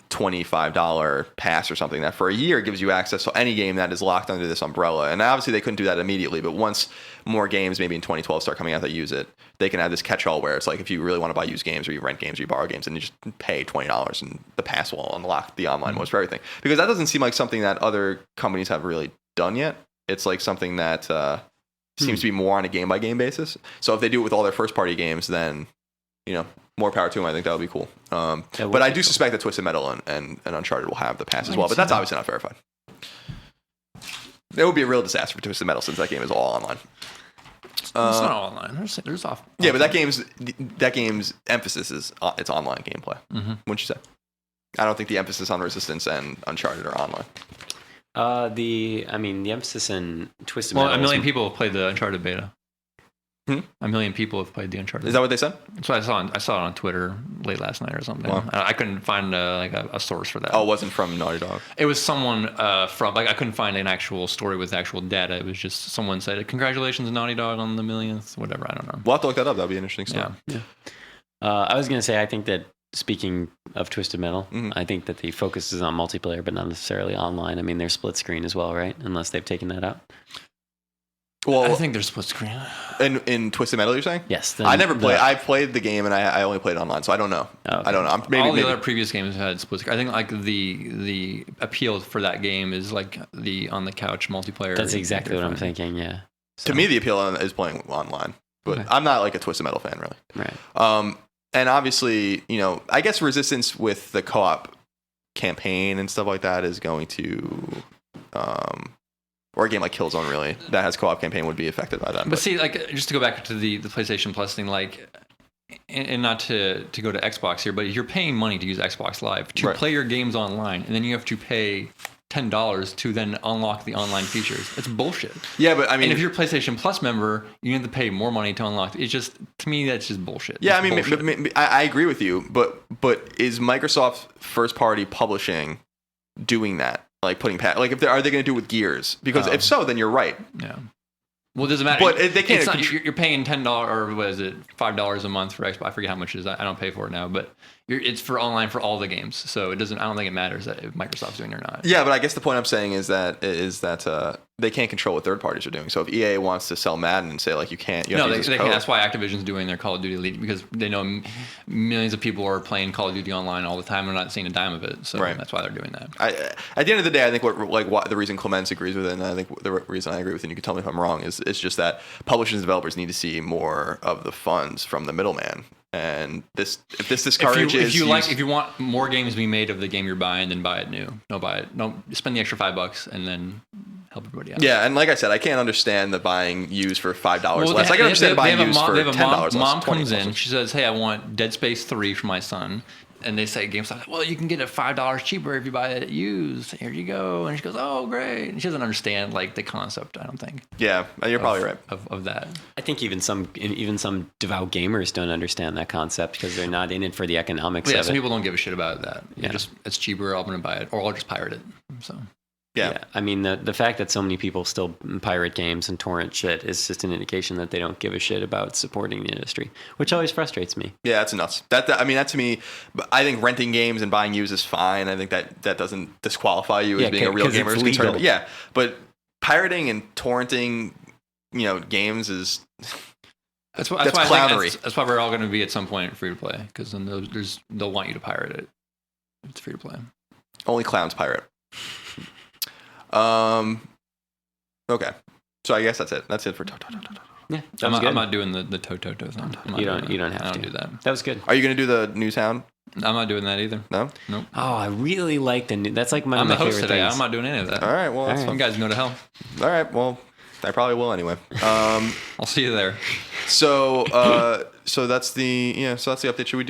$25 pass or something that for a year gives you access to any game that is locked under this umbrella. And obviously they couldn't do that immediately, but once more games maybe in 2012 start coming out that use it, they can have this catch-all where it's like if you really want to buy used games or you rent games or you borrow games and you just pay $20 and the pass will unlock the online modes for everything. Because that doesn't seem like something that other companies have really done yet. It's like something that seems to be more on a game-by-game basis. So if they do it with all their first-party games, then, you know, more power to them. I think that would be cool. But I do suspect that Twisted Metal and Uncharted will have the pass as well. But that's obviously not verified. It would be a real disaster for Twisted Metal since that game is all online. It's not all online. There's off. Yeah, but that game's emphasis is it's online gameplay. Mm-hmm. Wouldn't you say? I don't think the emphasis on Resistance and Uncharted are online. The emphasis in Twisted Metal. Well, a million people have played the Uncharted beta. Hmm? A million people have played the Uncharted. Is that what they said? That's what I saw. I saw it on Twitter late last night or something. Wow. I couldn't find a source for that. Oh, it wasn't from Naughty Dog. It was someone from I couldn't find an actual story with actual data. It was just someone said, "Congratulations, Naughty Dog, on the millionth." Whatever. I don't know. We'll have to look that up. That'd be an interesting story. Yeah. I was gonna say I think that speaking of Twisted Metal, I think that the focus is on multiplayer, but not necessarily online. I mean, they're split screen as well, right? Unless they've taken that out. Well, I think there's split screen. In Twisted Metal, you're saying? Yes. I never played. I played the game and I only played online, so I don't know. Oh, okay. I don't know. All the other previous games had split screen. I think like the appeal for that game is like the on the couch multiplayer. That's exactly what I'm thinking. Yeah. To me, the appeal is playing online, but Okay. I'm not like a Twisted Metal fan really. Right. And obviously, you know, I guess Resistance with the co-op campaign and stuff like that is going to, or a game like Killzone really that has co-op campaign would be affected by that. But see, like just to go back to the PlayStation Plus thing, like, and not to go to Xbox here, but you're paying money to use Xbox Live to Right. play your games online, and then you have to pay $10 to then unlock the online features. It's bullshit. Yeah, but I mean, And if you're a PlayStation Plus member, you have to pay more money to unlock. It's just, to me, that's just bullshit. yeah, It's I mean, bullshit. I agree with you, but is Microsoft first party publishing doing that? Like putting are they going to do it with Gears? Because if so, then you're right. Yeah. Well, it doesn't matter. But they can't It's not, you're paying $10 or what is it, $5 a month for Xbox. I forget how much it is. I don't pay for it now, but it's for online for all the games. So it doesn't. I don't think it matters that if Microsoft's doing it or not. Yeah, but I guess the point I'm saying is that they can't control what third parties are doing. So if EA wants to sell Madden and say like you can't, you have to use they this can't. code. That's why Activision's doing their Call of Duty Elite, because they know millions of people are playing Call of Duty online all the time. They're not seeing a dime of it, so Right. that's why they're doing that. At the end of the day, I think what the reason Clements agrees with it, and I think the reason I agree with it, and you can tell me if I'm wrong, is it's just that publishers and developers need to see more of the funds from the middleman. And if this discourages if you want more games being made of the game you're buying, then buy it new. Don't buy it. Don't spend the extra $5 and then help everybody out. Yeah, and like I said, I can't understand the buying used for $5 less. I can understand buying used for $10 less. Mom comes 20 in. plus. She says, "Hey, I want Dead Space 3 for my son." And they say GameStop, well, you can get it $5 cheaper if you buy it used. Here you go. And she goes, oh, great. And she doesn't understand like the concept, I don't think. Yeah, you're probably right. Of that. I think even some devout gamers don't understand that concept because they're not in it for the economics But yeah, of some it. people don't give a shit about that. Yeah. It's cheaper. I'm going to buy it, or I'll just pirate it. So. Yeah. I mean, the fact that so many people still pirate games and torrent shit is just an indication that they don't give a shit about supporting the industry, which always frustrates me. Yeah, that's nuts. That to me, I think renting games and buying used is fine. I think that doesn't disqualify you as being a real 'cause gamer. it's Is concerned. legal. Yeah, but pirating and torrenting, games is That's That's why clownery. that's why we're all going to be at some point free to play, because then they'll want you to pirate it. It's free to play. only clowns pirate. Okay, so I guess that's it. That's it for Toto. Yeah, that was I'm good. not doing the toe thing. You don't have I don't to do that. That was good. Are you gonna do the new sound? I'm not doing that either. No? Nope. Oh, I really like the new. That's like one of I'm my the host favorite today. things. I'm not doing any of that. All right, well, that's All right. You guys can go to hell. All right, well, I probably will anyway. I'll see you there. So that's the update. Should we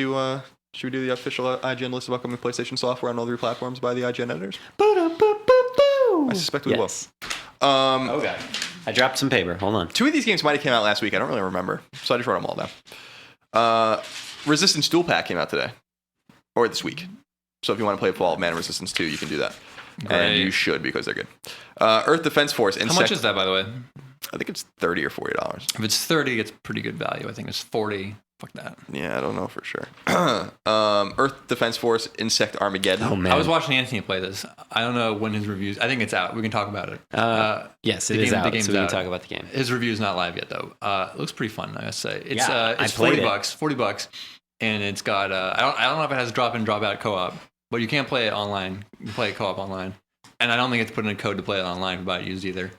do the official IGN list of upcoming PlayStation software on all 3 platforms by the IGN editors? I suspect we Yes. will. Okay. I dropped some paper. Hold on. 2 of these games might have came out last week. I don't really remember, so I just wrote them all down. Resistance Dual Pack came out today, or this week. So if you want to play Fallout Man Resistance 2, you can do that. Great. And you should, because they're good. Earth Defense Force. How much is that, by the way? I think it's $30 or $40. If it's 30, it's pretty good value. I think it's 40. Fuck that. Yeah, I don't know for sure. Earth Defense Force Insect Armageddon. Oh man. I was watching Anthony play this. I don't know when his reviews. I think it's out. We can talk about it. Yes, it the is game- out. the game's So we can out. talk about the game. His review's not live yet though. It looks pretty fun, I gotta say. It's Yeah, I it's played $40. it. $40, and it's got I don't know if it has drop in drop out co-op, but you can't play it online. You can play it co-op online, and I don't think it's put in a code to play it online to buy it used either.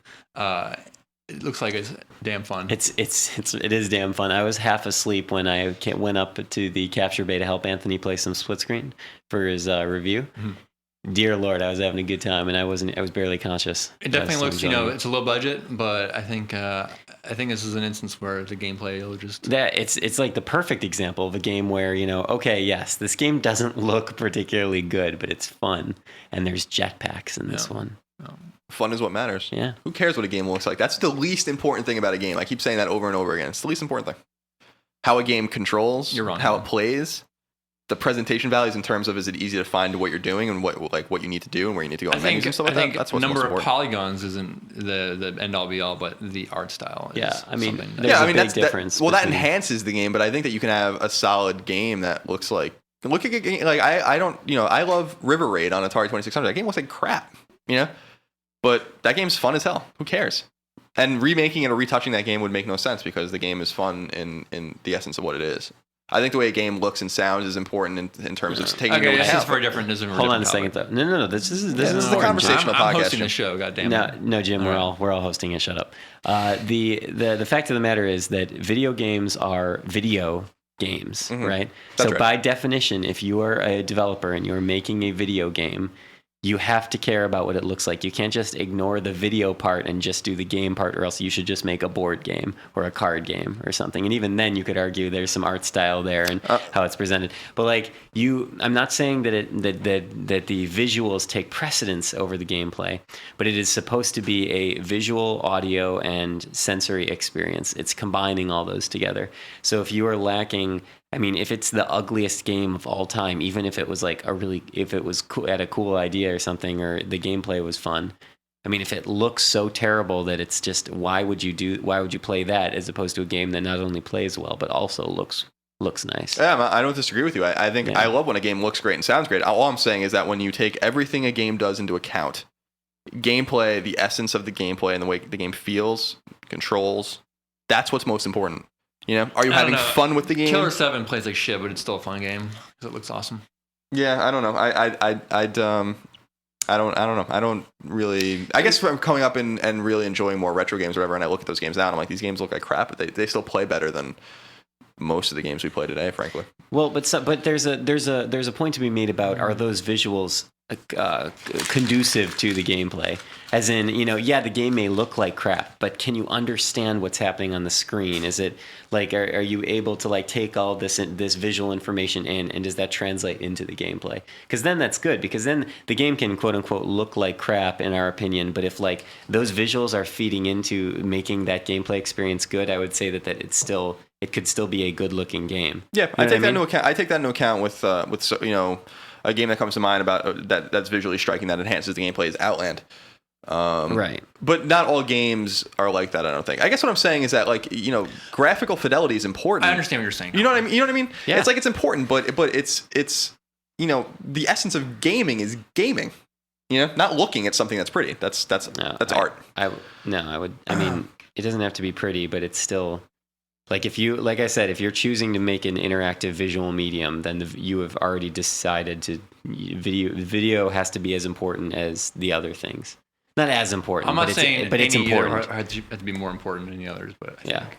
It looks like it's damn fun. It is damn fun. I was half asleep when I went up to the capture bay to help Anthony play some split screen for his review. Mm-hmm. Dear Lord, I was having a good time, and I was barely conscious. It definitely I was looks, enjoying it. it's a low budget, but I think this is an instance where the gameplay will just. That it's like the perfect example of a game where, okay, yes, this game doesn't look particularly good, but it's fun, and there's jetpacks in this one. Fun is what matters. Yeah. Who cares what a game looks like? That's the least important thing about a game. I keep saying that over and over again. It's the least important thing. How a game controls, You're wrong. how it plays, the presentation values in terms of is it easy to find what you're doing and what you need to do and where you need to go in menus and stuff like that. That's what's number most of important. polygons isn't the end all be all, but the art style. Is Yeah, I mean, something there's a big that's difference that between- enhances the game, but I think that you can have a solid game that looks like look at a game like I don't I love River Raid on Atari 2600. That game looks like crap, but that game's fun as hell. Who cares? And remaking it or retouching that game would make no sense because the game is fun in the essence of what it is. I think the way a game looks and sounds is important in terms of taking into Okay, this is account. very different. This is Hold on a second, though. No. This is this is the important, conversational I'm podcast, hosting Jim. the show. Goddamn. No, Jim, we're all hosting it. Shut up. The fact of the matter is that video games are video games, right? That's So right. by definition, if you are a developer and you're making a video game, you have to care about what it looks like. You can't just ignore the video part and just do the game part, or else you should just make a board game or a card game or something. And even then, you could argue there's some art style there and how it's presented. But I'm not saying that that the visuals take precedence over the gameplay, but it is supposed to be a visual, audio, and sensory experience. It's combining all those together. So if you are lacking, if it's the ugliest game of all time, even if it was if it was cool, had a cool idea or something, or the gameplay was fun. If it looks so terrible that it's just, why would you play that as opposed to a game that not only plays well, but also looks nice. Yeah, I don't disagree with you. I think I love when a game looks great and sounds great. All I'm saying is that when you take everything a game does into account, gameplay, the essence of the gameplay and the way the game feels, controls, that's what's most important. Are you having fun with the game? Killer 7 plays like shit, but it's still a fun game because it looks awesome. Yeah, I don't know. I don't know. I don't really. I guess I'm coming up and really enjoying more retro games or whatever, and I look at those games now and I'm like, these games look like crap, but they still play better than most of the games we play today, frankly. Well, but there's a point to be made about, are those visuals conducive to the gameplay? As in, the game may look like crap, but can you understand what's happening on the screen? Is it are you able to take all this visual information in, and does that translate into the gameplay? Because then that's good, because then the game can quote unquote look like crap in our opinion, but if those visuals are feeding into making that gameplay experience good, I would say that it could still be a good looking game. Yeah, I take that into account. I take that into account with a game that comes to mind about that's visually striking that enhances the gameplay is Outland. Right. But not all games are like that, I don't think. I guess what I'm saying is that graphical fidelity is important. I understand what you're saying. You know what I mean? Yeah. It's important, but it's the essence of gaming is gaming. Not looking at something that's pretty. That's art. It doesn't have to be pretty, but it's still if you're choosing to make an interactive visual medium, then you have already decided to video has to be as important as the other things. Not as important. I'm not but saying but it's any important. either had to be more important than the others, but I think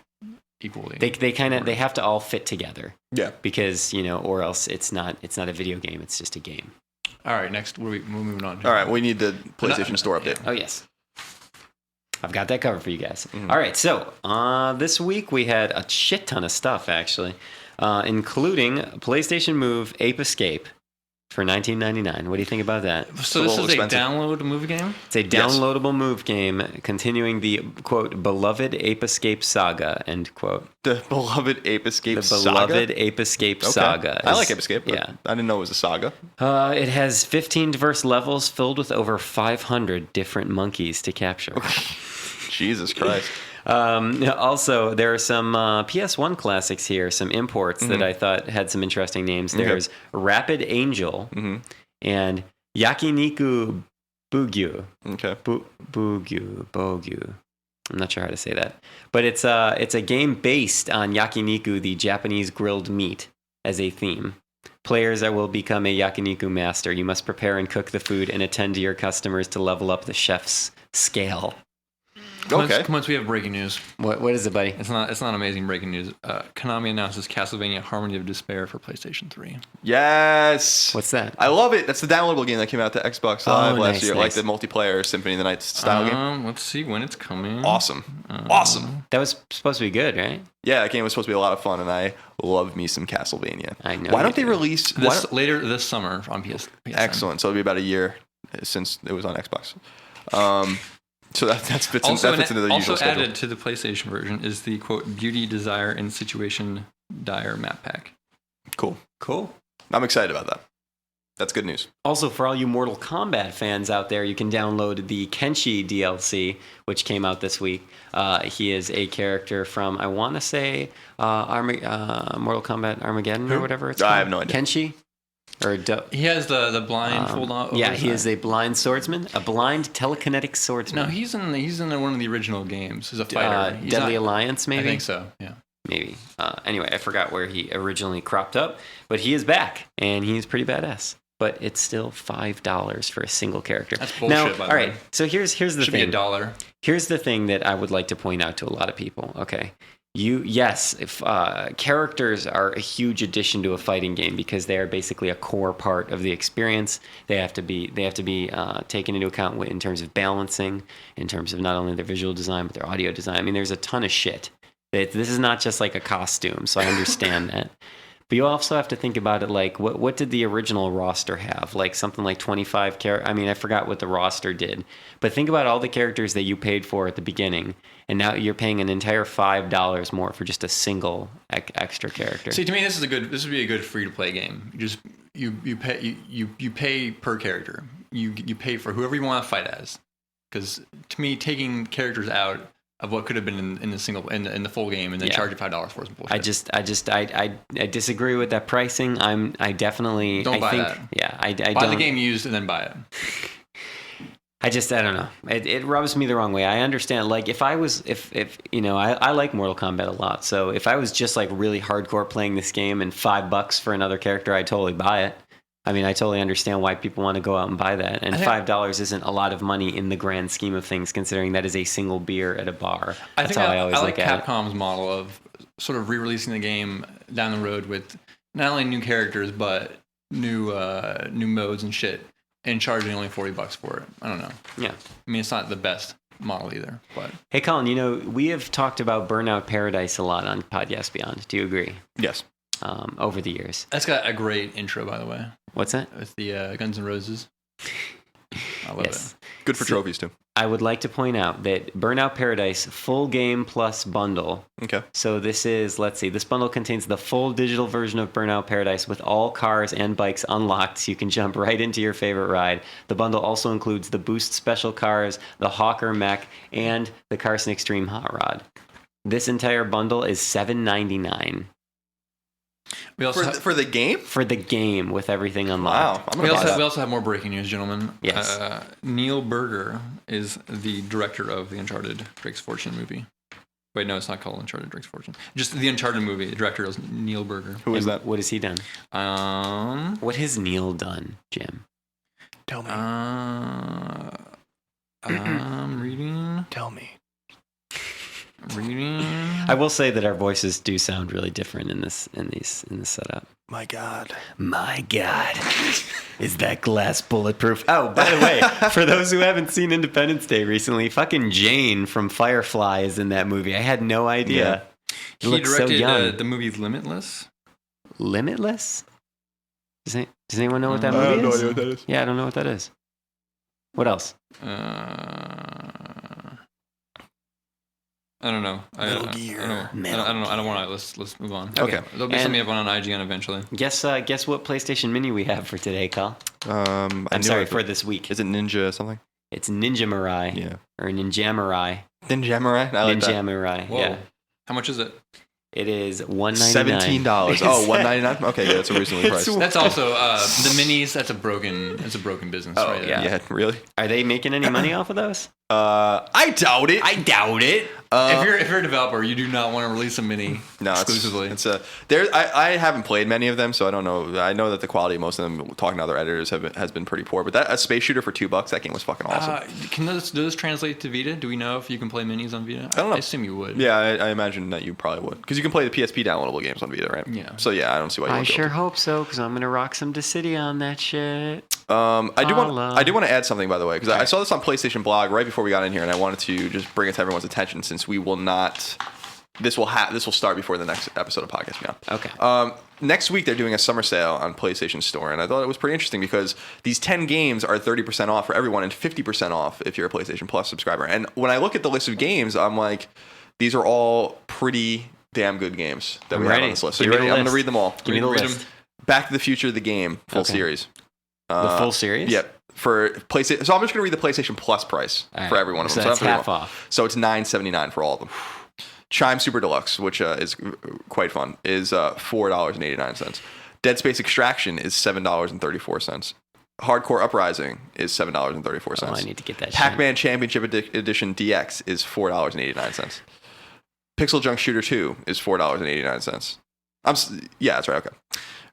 equally. They have to all fit together. Yeah. Because, or else it's not a video game, it's just a game. All right, next we're moving on. All right, we need the PlayStation Store update. Oh, yes. I've got that covered for you guys. Mm-hmm. All right, so this week we had a shit ton of stuff, actually, including PlayStation Move Ape Escape for $19.99. What do you think about that? So this is a download movie game? It's a downloadable move game continuing the, quote, beloved Ape Escape saga, end quote. The beloved Ape Escape saga? The beloved Ape Escape saga. I like Ape Escape, but yeah. I didn't know it was a saga. It has 15 diverse levels filled with over 500 different monkeys to capture. Jesus Christ. Also, there are some PS1 classics here, some imports that I thought had some interesting names. There's Rapid Angel and Yakiniku Bugyu. Okay. Bogyu. I'm not sure how to say that. But it's a game based on yakiniku, the Japanese grilled meat, as a theme. Players will become a yakiniku master. You must prepare and cook the food and attend to your customers to level up the chef's scale. Okay. Come on, we have breaking news. What is it, buddy? It's not amazing breaking news. Konami announces Castlevania Harmony of Despair for PlayStation 3. Yes. What's that? I love it. That's the downloadable game that came out to Xbox Live last nice, year, nice. like the multiplayer Symphony of the Night style game. Let's see when it's coming. Awesome. Awesome. That was supposed to be good, right? Yeah, that game was supposed to be a lot of fun, and I love me some Castlevania. I know. Why don't they release later this summer on PS? Excellent. So it'll be about a year since it was on Xbox. So that fits into the usual Also schedule. added to the PlayStation version is the, quote, Beauty, Desire, and Situation Dire map pack. Cool. Cool. I'm excited about that. That's good news. Also, for all you Mortal Kombat fans out there, you can download the Kenshi DLC, which came out this week. He is a character from, I want to say, Mortal Kombat Armageddon or whatever it's called. I have no idea. Kenshi? He has the blind fold on. Yeah, he is a blind swordsman, a blind telekinetic swordsman. No, he's in one of the original games. He's a fighter. Deadly Alliance, maybe? I think so, yeah. Maybe. Anyway, I forgot where he originally cropped up, but he is back, and he's pretty badass. But it's still $5 for a single character. That's bullshit, now, by the all way. right, so here's the Should thing. be $1. Here's the thing that I would like to point out to a lot of people, okay? If characters are a huge addition to a fighting game because they are basically a core part of the experience. They have to be taken into account in terms of balancing, in terms of not only their visual design but their audio design. I mean, there's a ton of shit. This is not just like a costume, so I understand that. But you also have to think about it like, what did the original roster have? Like something like 25 characters. I mean, I forgot what the roster did. But think about all the characters that you paid for at the beginning, and now you're paying an entire $5 more for just a single extra character. See, to me, this would be a good free to play game. You pay per character. You pay for whoever you want to fight as. Because to me, taking characters out of what could have been in the full game and then charging $5 for is bullshit. I disagree with that pricing. I definitely don't buy that. Yeah, I buy don't. the game used and then buy it. I don't know. It rubs me the wrong way. I understand. Like if I like Mortal Kombat a lot. So if I was just like really hardcore playing this game and $5 for another character, I'd totally buy it. I mean, I totally understand why people want to go out and buy that. And $5 isn't a lot of money in the grand scheme of things, considering that is a single beer at a bar. That's how I always like look at Capcom's model of sort of re-releasing the game down the road with not only new characters but new modes and shit, and charging only $40 for it. I don't know. Yeah. I mean, it's not the best model either. But hey, Colin, we have talked about Burnout Paradise a lot on Podcast Beyond. Do you agree? Yes. Over the years. That's got a great intro, by the way. What's that? With the Guns N' Roses. I love it. Good for trophies, too. I would like to point out that Burnout Paradise full game plus bundle. Okay. So this is, let's see, this bundle contains the full digital version of Burnout Paradise with all cars and bikes unlocked, so you can jump right into your favorite ride. The bundle also includes the Boost Special cars, the Hawker Mech, and the Carson Extreme Hot Rod. This entire bundle is $7.99. We also for the game? For the game with everything unlocked. Wow. We also have more breaking news, gentlemen. Yes. Neil Berger is the director of the Uncharted Drake's Fortune movie. Wait, no, it's not called Uncharted Drake's Fortune. Just the Uncharted movie. The director is Neil Berger. Who is that? What has he done? Um, What has Neil done, Jim? Tell me. I'm reading. Tell me. Reading. I will say that our voices do sound really different in this setup. My God. My God. Is that glass bulletproof? Oh, by the way, for those who haven't seen Independence Day recently, fucking Jane from Firefly is in that movie. I had no idea. He directed the movie Limitless. Limitless? Does anyone know what that movie is? I have no idea what that is. Yeah, I don't know what that is. What else? I don't know. I don't know. I don't want to. Let's move on. Okay. There'll be something up on IGN eventually. Guess what PlayStation Mini we have for today, Carl? I'm sorry, for this week. Is it Ninja something? It's Ninja Mirai. Yeah. Or Ninjamurai. Ninjamurai? I like that. Ninjamurai, yeah. How much is it? It is $199. $17. Oh, $199? Okay, yeah, that's a reasonable price. That's also the minis. That's a broken business. Oh, right? yeah. Yeah, really? Are they making any money off of those? I doubt it. I doubt it. If you're a developer, you do not want to release a mini exclusively. I haven't played many of them, so I don't know. I know that the quality of most of them, talking to other editors, has been pretty poor. But a space shooter for $2, that game was fucking awesome. Can those translate to Vita? Do we know if you can play minis on Vita? I don't know. I assume you would. Yeah, I imagine that you probably would, because you can play the PSP downloadable games on Vita, right? Yeah. So yeah, I don't see why you wouldn't. I sure hope so, because I'm gonna rock some Dissidia on that shit. I do want to add something, by the way, because I saw this on PlayStation Blog right before we got in here, and I wanted to just bring it to everyone's attention, since we will not. This will start before the next episode of Podcast Beyond. Okay. Next week they're doing a summer sale on PlayStation Store, and I thought it was pretty interesting because these 10 games are 30% off for everyone and 50% off if you're a PlayStation Plus subscriber. And when I look at the list of games, I'm like, these are all pretty damn good games that we have on this list. So you ready? I'm going to read them all. Give me the list. Back to the Future, the game, full series. The full series? Yep. For PlayStation, so I'm just going to read the PlayStation Plus price for every one of them. So that's half off. So it's $9.79 for all of them. Chime Super Deluxe, which is quite fun, is $4.89. Dead Space Extraction is $7.34. Hardcore Uprising is $7.34. Oh, I need to get that. Pac-Man Championship Edition DX is $4.89. Pixel Junk Shooter 2 is $4.89. Yeah, that's right. Okay.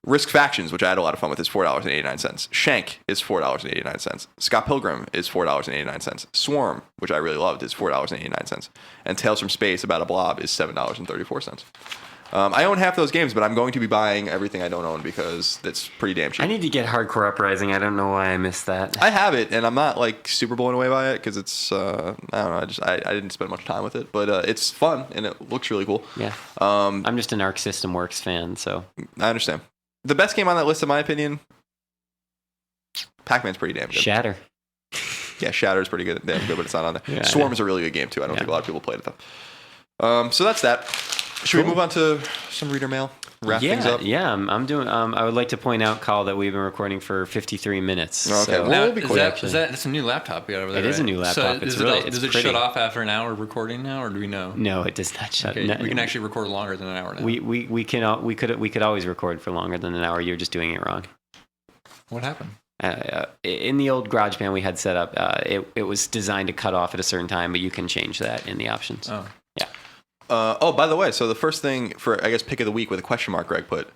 Risk Factions, which I had a lot of fun with, is $4.89. Shank is $4.89. Scott Pilgrim is $4.89. Swarm, which I really loved, is $4.89. And Tales from Space About a Blob is $7.34. I own half those games, but I'm going to be buying everything I don't own because that's pretty damn cheap. I need to get Hardcore Uprising. I don't know why I missed that. I have it, and I'm not like super blown away by it because it's I don't know. I didn't spend much time with it, but it's fun and it looks really cool. Yeah. I'm just an Arc System Works fan, so I understand. The best game on that list, in my opinion, Pac-Man's pretty damn good. Shatter. Yeah, Shatter is pretty good, damn good, but it's not on there. Yeah, Swarm is a really good game too. I don't think a lot of people played it though. So that's that. Should we move on to some reader mail? Wrap things up? Yeah, I'm doing. I would like to point out, Carl, that we've been recording for 53 minutes. Okay, so well, we'll be quick. That's a new laptop we got over there. It is a new laptop. So does it shut off after an hour of recording now, or do we know? No, it does not shut. Okay, No, we can actually record longer than an hour now. We could always record for longer than an hour. You're just doing it wrong. What happened? In the old GarageBand we had set up, it was designed to cut off at a certain time, but you can change that in the options. Oh, yeah. By the way, so the first thing for, I guess, pick of the week with a question mark Greg put,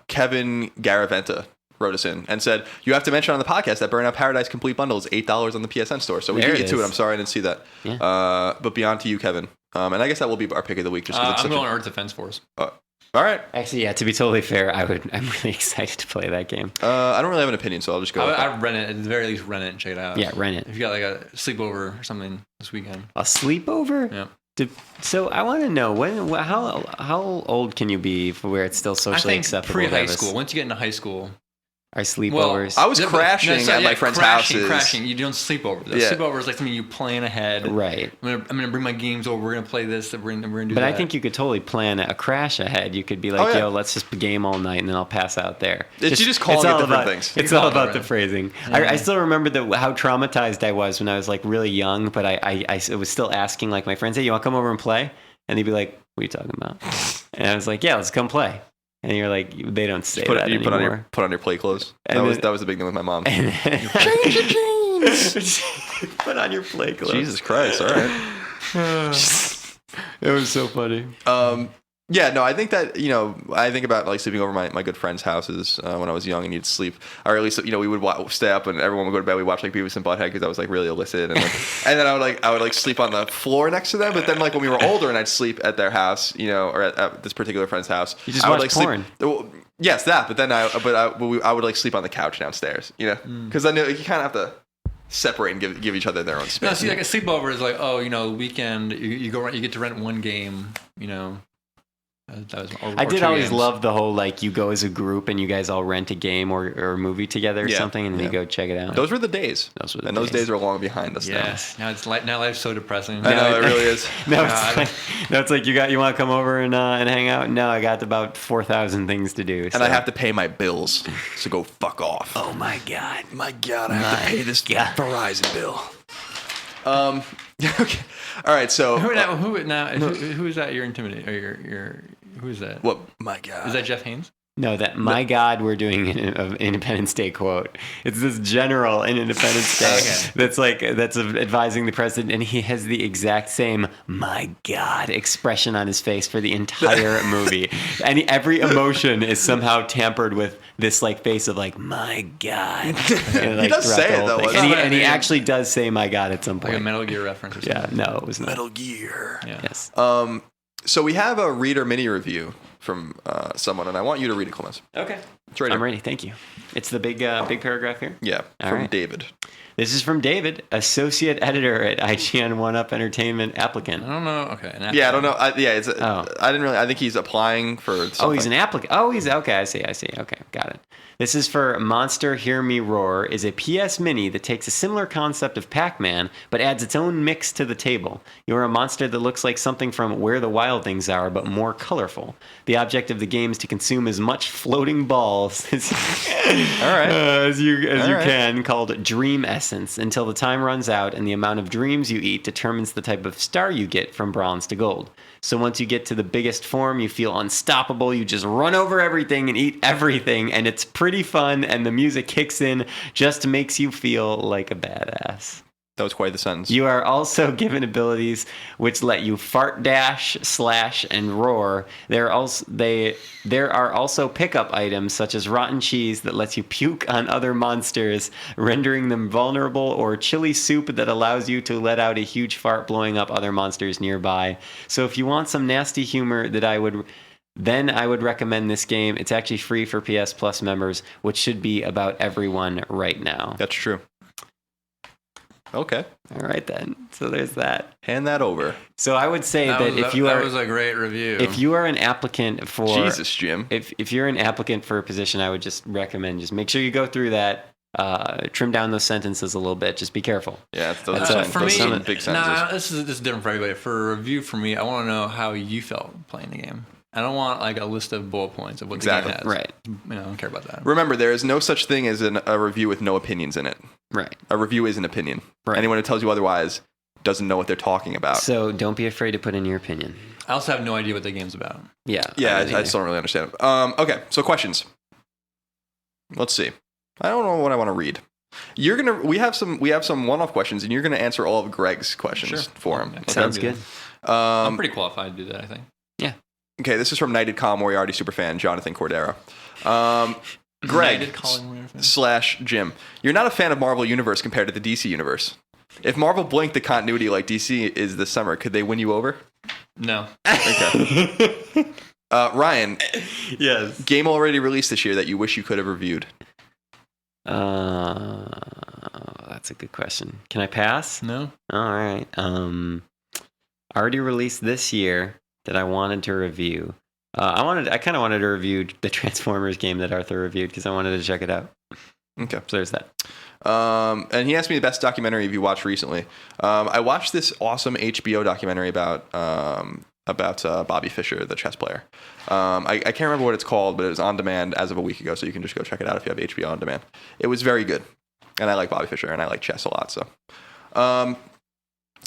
Kevin Garaventa wrote us in and said, you have to mention on the podcast that Burnout Paradise Complete Bundle is $8 on the PSN store. So we beat you to it. I'm sorry I didn't see that. Yeah. But beyond to you, Kevin. And I guess that will be our pick of the week. Just I'm going Earth Defense Force. All right. Actually, yeah, to be totally fair, I'm really excited to play that game. I don't really have an opinion, so I'll just go. I'd rent it. At the very least, rent it and check it out. Yeah, rent it. If you got like a sleepover or something this weekend. A sleepover? Yeah. So I want to know how old can you be for where it's still socially acceptable? Pre-high school. Once you get into high school. Our sleepovers. I was crashing at my friends' houses. Crashing. You don't sleepover. Sleepover is like something you plan ahead. Right. I'm gonna bring my games over. We're gonna play this. We're gonna do that. But I think you could totally plan a crash ahead. You could be like, yo, let's just game all night, and then I'll pass out there. You just call it different things. It's all about the phrasing. Yeah. I still remember how traumatized I was when I was like really young, but I was still asking like my friends, hey, you want to come over and play? And they'd be like, what are you talking about? And I was like, yeah, let's come play. And you're like, they don't say that anymore. Put on your play clothes. That was the big thing with my mom. Change your jeans. Put on your play clothes. Jesus Christ! All right. It was so funny. Yeah, no, I think that, I think about like sleeping over my good friends' houses when I was young and you'd sleep, or at least, we would stay up and everyone would go to bed. We'd watch like Beavis and Butthead because I was like really illicit. And, and then I would sleep on the floor next to them. But then like when we were older and I'd sleep at their house, or at this particular friend's house. You just I would watch like porn. sleep. Yes, that. But then I would like sleep on the couch downstairs, because I knew you kind of have to separate and give each other their own space. No, see, like a sleepover is like, weekend, you go, you get to rent one game, I did always love the whole, like, you go as a group and you guys all rent a game or a movie together or something, and then you go check it out. Those were the days. Those days are long behind us now. Now life's so depressing. I know, it really is. It's like you want to come over and hang out? No, I got about 4,000 things to do. And I have to pay my bills, so go fuck off. Oh, my God. My God, I have to pay this Verizon bill. Okay. All right, so... Who is that you're intimidating? Or who is that? What? My God. Is that Jeff Haynes? No, my God, we're doing an Independence Day quote. It's this general in Independence Day that's advising the president, and he has the exact same "my God" expression on his face for the entire movie. And every emotion is somehow tampered with this like face of like "my God." And, like, he does say it though, and he actually does say "my God" at some point. Like a Metal Gear reference or something. Yeah, no, it was not. Metal Gear. Yeah. Yes. So we have a reader mini review from someone, and I want you to read it, Clemens. Okay. It's right I'm here. ready. Thank you. It's the big paragraph here. Yeah, All from right. David. This is from David, associate editor at IGN One Up Entertainment applicant. I don't know. Okay. Yeah, I don't know. I didn't really. I think he's applying for something. Oh, he's an applicant. Oh, he's okay. I see. Okay, got it. This is for Monster Hear Me Roar, is a PS Mini that takes a similar concept of Pac-Man, but adds its own mix to the table. You're a monster that looks like something from Where the Wild Things Are, but more colorful. The object of the game is to consume as much floating balls as, as you can, called Dream Essence, until the time runs out and the amount of dreams you eat determines the type of star you get from bronze to gold. So once you get to the biggest form, you feel unstoppable. You just run over everything and eat everything, and it's pretty fun, and the music kicks in, just makes you feel like a badass. That was quite the sentence. You are also given abilities which let you fart, dash, slash, and roar. There are also pickup items such as rotten cheese that lets you puke on other monsters, rendering them vulnerable, or chili soup that allows you to let out a huge fart, blowing up other monsters nearby. So if you want some nasty humor I would recommend this game. It's actually free for PS Plus members, which should be about everyone right now. That's true. Okay. All right, then. So there's that. Hand that over. So I would say that was a great review. If you are an applicant for... Jesus, Jim. If you're an applicant for a position, I would just recommend just make sure you go through that. Trim down those sentences a little bit. Just be careful. Yeah, for me, some big sentences. This is different for everybody. For a review for me, I want to know how you felt playing the game. I don't want like a list of bullet points of what the game has. Right. I don't care about that. Remember, there is no such thing as a review with no opinions in it. Right. A review is an opinion. Right. Anyone who tells you otherwise doesn't know what they're talking about. So don't be afraid to put in your opinion. I also have no idea what the game's about. Yeah. Yeah, I just don't really understand. Okay, so questions. Let's see. I don't know what I want to read. We have some one-off questions, and you're gonna answer all of Greg's questions for him. Okay? Sounds good. I'm pretty qualified to do that, I think. Yeah. Okay, this is from Knighted Colin Moriarty superfan Jonathan Cordero. Greg / Jim, you're not a fan of Marvel Universe compared to the DC Universe. If Marvel blinked the continuity like DC is this summer, could they win you over? No. Okay. Ryan. Yes. Game already released this year that you wish you could have reviewed. That's a good question. Can I pass? No. All right. Already released this year that I wanted to review. I kind of wanted to review the Transformers game that Arthur reviewed because I wanted to check it out. Okay. So there's that. And he asked me the best documentary you watched recently. I watched this awesome HBO documentary about Bobby Fischer, the chess player. I can't remember what it's called, but it was on demand as of a week ago, so you can just go check it out if you have HBO on demand. It was very good, and I like Bobby Fischer, and I like chess a lot. So,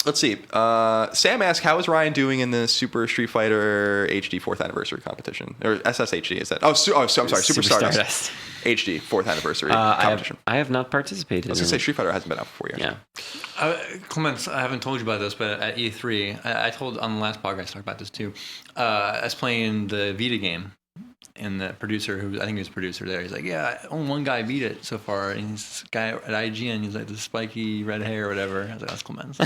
let's see. Sam asked, "How is Ryan doing in the Super Street Fighter HD 4th anniversary competition, or SSHD? Is that? I'm sorry, Super Stardust HD 4th anniversary competition. I have not participated. I was gonna say Street Fighter hasn't been out for 4 years. Yeah. Clements, I haven't told you about this, but at E3, I told on the last podcast, I talked about this too. I was playing the Vita game, and the producer, who I think he was a producer there, he's like, yeah, only one guy beat it so far, and he's this guy at IGN, he's like the spiky red hair or whatever. I was like, that's Clements.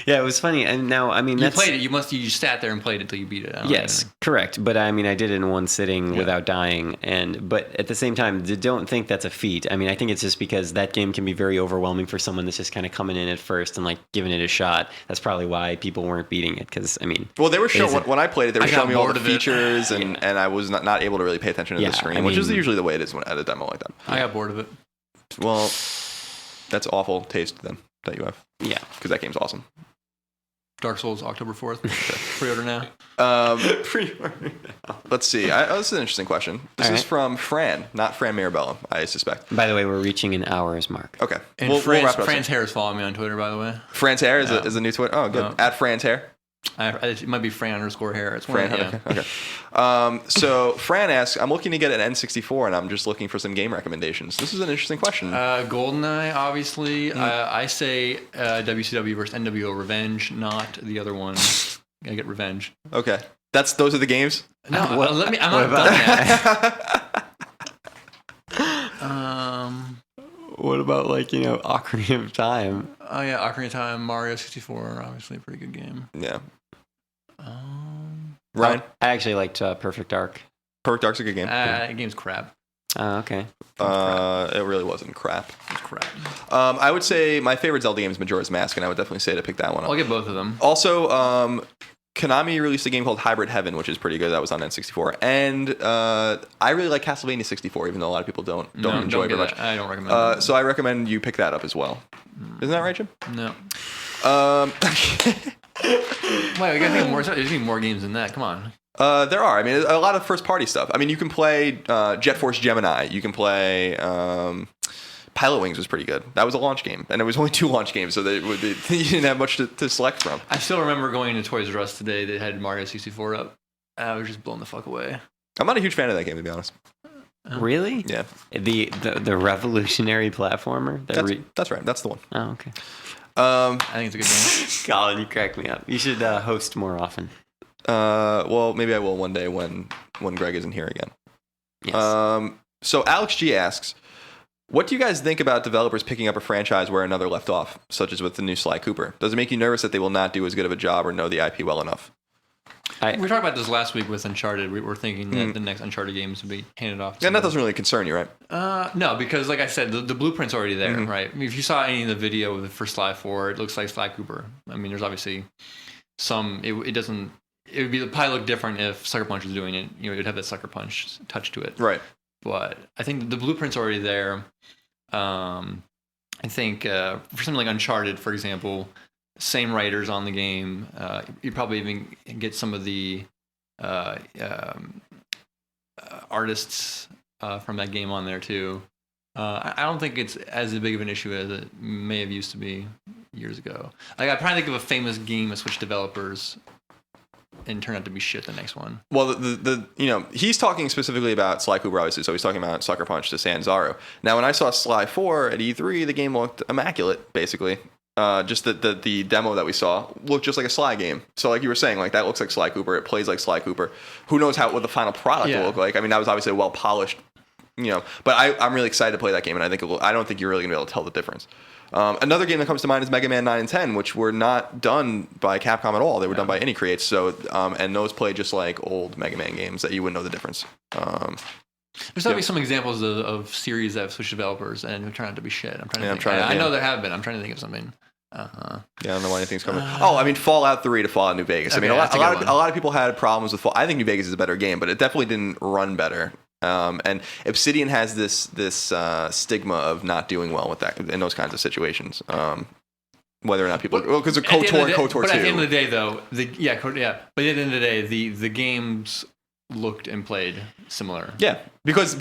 Yeah, it was funny. And now, I mean, you played it. You sat there and played it till you beat it. Yes, correct. But I mean, I did it in one sitting without dying. But at the same time, don't think that's a feat. I mean, I think it's just because that game can be very overwhelming for someone that's just kind of coming in at first and like giving it a shot. That's probably why people weren't beating it. Because I mean, well, they were showing when I played it, they were showing me all the features, and I was not able to really pay attention to the screen, which is usually the way it is at a demo like that. I got bored of it. Well, that's awful taste then that you have. Yeah, because that game's awesome. Dark Souls, October 4th. Pre-order now. Pre-order now. Let's see. This is an interesting question. This is from Fran, not Fran Mirabella, I suspect. By the way, we're reaching an hour's mark. Okay. And we'll wrap it up. Fran's Hair is following me on Twitter, by the way. Fran's Hair is a new Twitter? Oh, good. At Fran's Hair? It might be Fran_hair. It's Fran. Okay. So Fran asks, I'm looking to get an N64, and I'm just looking for some game recommendations. This is an interesting question. GoldenEye, obviously. I say WCW versus NWO Revenge, not the other one. I get Revenge. Okay. Those are the games? No, I'm not done yet. What about Ocarina of Time? Oh yeah, Ocarina of Time, Mario 64, obviously a pretty good game. Yeah. Ryan? I actually liked Perfect Dark. Perfect Dark's a good game. That game's crap. Oh, okay. It really wasn't crap. It's crap. I would say my favorite Zelda game is Majora's Mask, and I would definitely say to pick that one up. I'll get both of them. Also, Konami released a game called Hybrid Heaven, which is pretty good. That was on N64. And I really like Castlevania 64, even though a lot of people don't enjoy it very much. I don't recommend it. So I recommend you pick that up as well. Isn't that right, Jim? No. Wait, we gotta think of more. There's even more games than that. Come on. There are. I mean, a lot of first-party stuff. I mean, you can play Jet Force Gemini. You can play Pilot Wings was pretty good. That was a launch game, and it was only 2 launch games, so you didn't have much to select from. I still remember going to Toys R Us today that had Mario 64 up. I was just blown the fuck away. I'm not a huge fan of that game, to be honest. Really? Yeah. The revolutionary platformer? That's right. That's the one. Oh, okay. I think it's a good game. Colin, you crack me up. You should host more often. Well, maybe I will one day when Greg isn't here again. Yes. So Alex G asks, what do you guys think about developers picking up a franchise where another left off, such as with the new Sly Cooper? Does it make you nervous that they will not do as good of a job or know the IP well enough? We talked about this last week with Uncharted. We were thinking that the next Uncharted games would be handed off. And that doesn't really concern you, right? No, because like I said, the blueprint's already there, right? I mean, if you saw any of the video for Sly 4, it looks like Sly Cooper. I mean, there's obviously some. It would probably look different if Sucker Punch was doing it. It would have that Sucker Punch touch to it, right? But I think the blueprint's already there. I think for something like Uncharted, for example, same writers on the game. You probably even get some of the artists from that game on there too. I don't think it's as big of an issue as it may have used to be years ago. Like I probably think of a famous game that switched developers and turned out to be shit the next one. Well, he's talking specifically about Sly Cooper, obviously, so he's talking about Sucker Punch to Sanzaro. Now, when I saw Sly 4 at E3, the game looked immaculate, basically. Just the demo that we saw looked just like a Sly game. So like you were saying, like that looks like Sly Cooper. It plays like Sly Cooper. Who knows what the final product will look like? I mean, that was obviously a well-polished, but I'm really excited to play that game, and I don't think you're really going to be able to tell the difference. Another game that comes to mind is Mega Man 9 and 10, which were not done by Capcom at all. They were done by IndyCreates. So, and those play just like old Mega Man games that you wouldn't know the difference. There's got to be some examples of series that have switched developers and have turned out to be shit. I know there have been. I'm trying to think of something. Yeah, I don't know why anything's coming. I mean, Fallout 3 to Fallout New Vegas. Okay, I mean, a lot of people had problems with Fallout. I think New Vegas is a better game, but it definitely didn't run better. And Obsidian has this stigma of not doing well with that in those kinds of situations. Whether or not people, because of KOTOR and KOTOR 2. But at the end of the day, though, But at the end of the day, the games looked and played similar. Yeah, because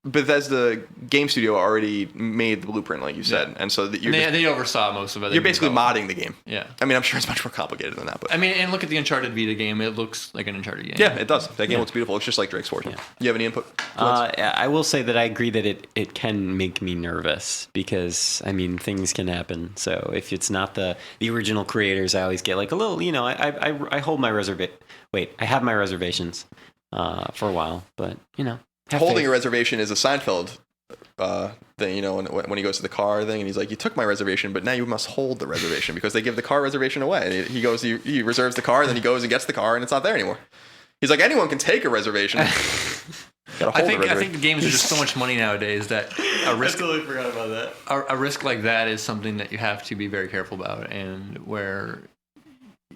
Bethesda game studio already made the blueprint, like you said, and so that they oversaw most of it. You're basically modding the game. Yeah. I mean, I'm sure it's much more complicated than that, but I mean, and look at the Uncharted Vita game. It looks like an Uncharted game. yeah, it does. That game looks beautiful. It's just like Drake's Fortune. You have any input? I will say that I agree that it can make me nervous because, I mean, things can happen. So if it's not the original creators, I always get like a little, I hold my I have my reservations for a while, but, Holding a reservation is a Seinfeld thing, when he goes to the car thing and he's like, you took my reservation, but now you must hold the reservation because they give the car reservation away. And he reserves the car, and then he goes and gets the car, and it's not there anymore. He's like, anyone can take a reservation. I think the games are just so much money nowadays that a risk. I totally forgot about that. A risk like that is something that you have to be very careful about, and where,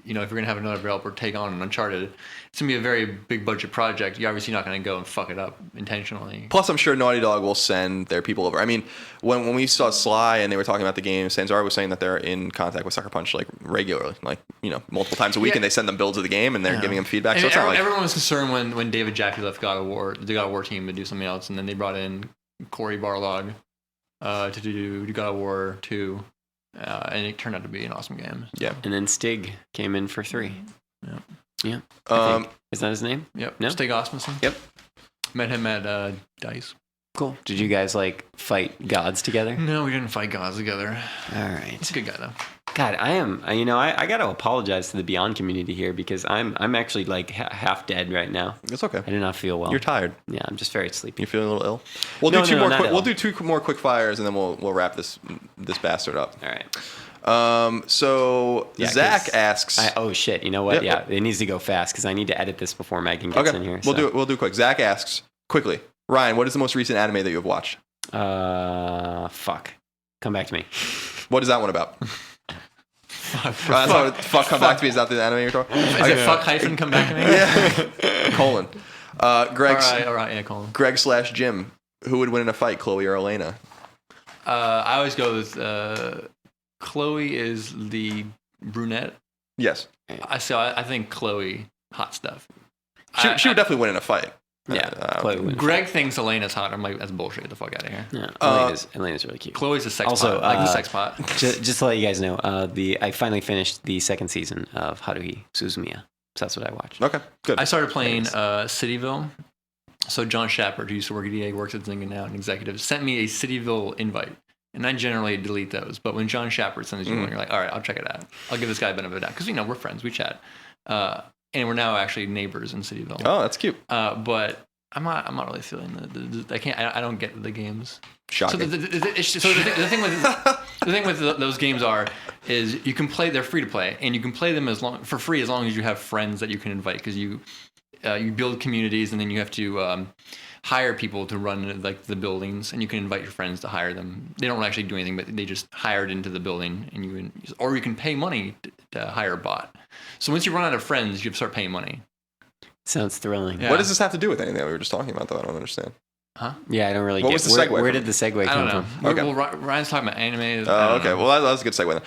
if you're gonna have another developer take on an Uncharted, it's gonna be a very big budget project. You're obviously not gonna go and fuck it up intentionally. Plus, I'm sure Naughty Dog will send their people over. I mean, when we saw Sly and they were talking about the game, Sanzar was saying that they're in contact with Sucker Punch like regularly, like multiple times a week, and they send them builds of the game and they're giving them feedback. And so it's not like everyone was concerned when David Jaffe left the God of War team to do something else, and then they brought in Cory Barlog to do God of War 2. And it turned out to be an awesome game. Yeah. And then Stig came in for 3. Yeah. Is that his name? Yep. No? Stig Asmussen. Yep. Met him at DICE. Cool. Did you guys fight gods together? No, we didn't fight gods together. All right. He's a good guy though. God, I am. I got to apologize to the Beyond community here because I'm actually half dead right now. It's okay. I do not feel well. You're tired. Yeah, I'm just very sleepy. You're feeling a little ill. We'll do two more quick fires, and then we'll wrap this bastard up. All right. So Zach asks. Oh shit! You know what? Yep. Yeah, it needs to go fast because I need to edit this before Megan gets in here. We'll do it quick. Zach asks quickly. Ryan, what is the most recent anime that you have watched? Fuck. Come back to me. What is that one about? Fuck, come back to me. Is that the anime you're talking? Is it fuck hyphen come back to me? Yeah. Colin. Greg. All right. Yeah, Colin. Greg / Jim. Who would win in a fight, Chloe or Elena? I always go with Chloe is the brunette. Yes. I think Chloe hot stuff. She would definitely win in a fight. Yeah. Chloe wins. Greg thinks Elena's hot. I'm like, that's bullshit. Get the fuck out of here. Yeah. Elena's really cute. Chloe's a sex pot. Like the sex pot. Just to let you guys know, I finally finished the second season of Haruhi Suzumiya. So that's what I watched. Okay, good. I started playing Cityville. So John Shepard, who used to work at EA, works at Zynga now, an executive, sent me a Cityville invite. And I generally delete those. But when John Shepard sends you one, you're like, all right, I'll check it out. I'll give this guy a benefit of the doubt. Because, we're friends. We chat. And we're now actually neighbors in Cityville. Oh, that's cute. But I'm not really feeling I don't get the games. Shocking. So the thing with those games is you can play. They're free to play, and you can play them for free as long as you have friends that you can invite, because you build communities, and then you have to hire people to run the buildings, and you can invite your friends to hire them. They don't actually do anything, but they just hire it into the building, and you can pay money to hire a bot. So once you run out of friends, you start paying money. Sounds thrilling. Yeah. What does this have to do with anything that we were just talking about, though? I don't understand. Huh? Yeah, I don't really get it. Where did the segue come from? Okay. Well, Ryan's talking about anime. Okay. Well, that's a good segue then.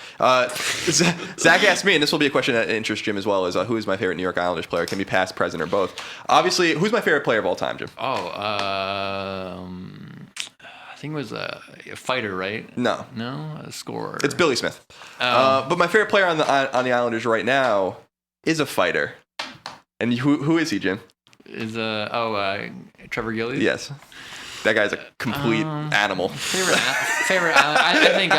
Zach asked me, and this will be a question that interests Jim as well, is who is my favorite New York Islanders player? It can be past, present, or both. Obviously, who's my favorite player of all time, Jim? I think it was a fighter, right? No, a scorer. It's Billy Smith. But my favorite player on the Islanders right now is a fighter. And who is he, Jim? Is Trevor Gillies? Yes, that guy's a complete animal. Favorite. I think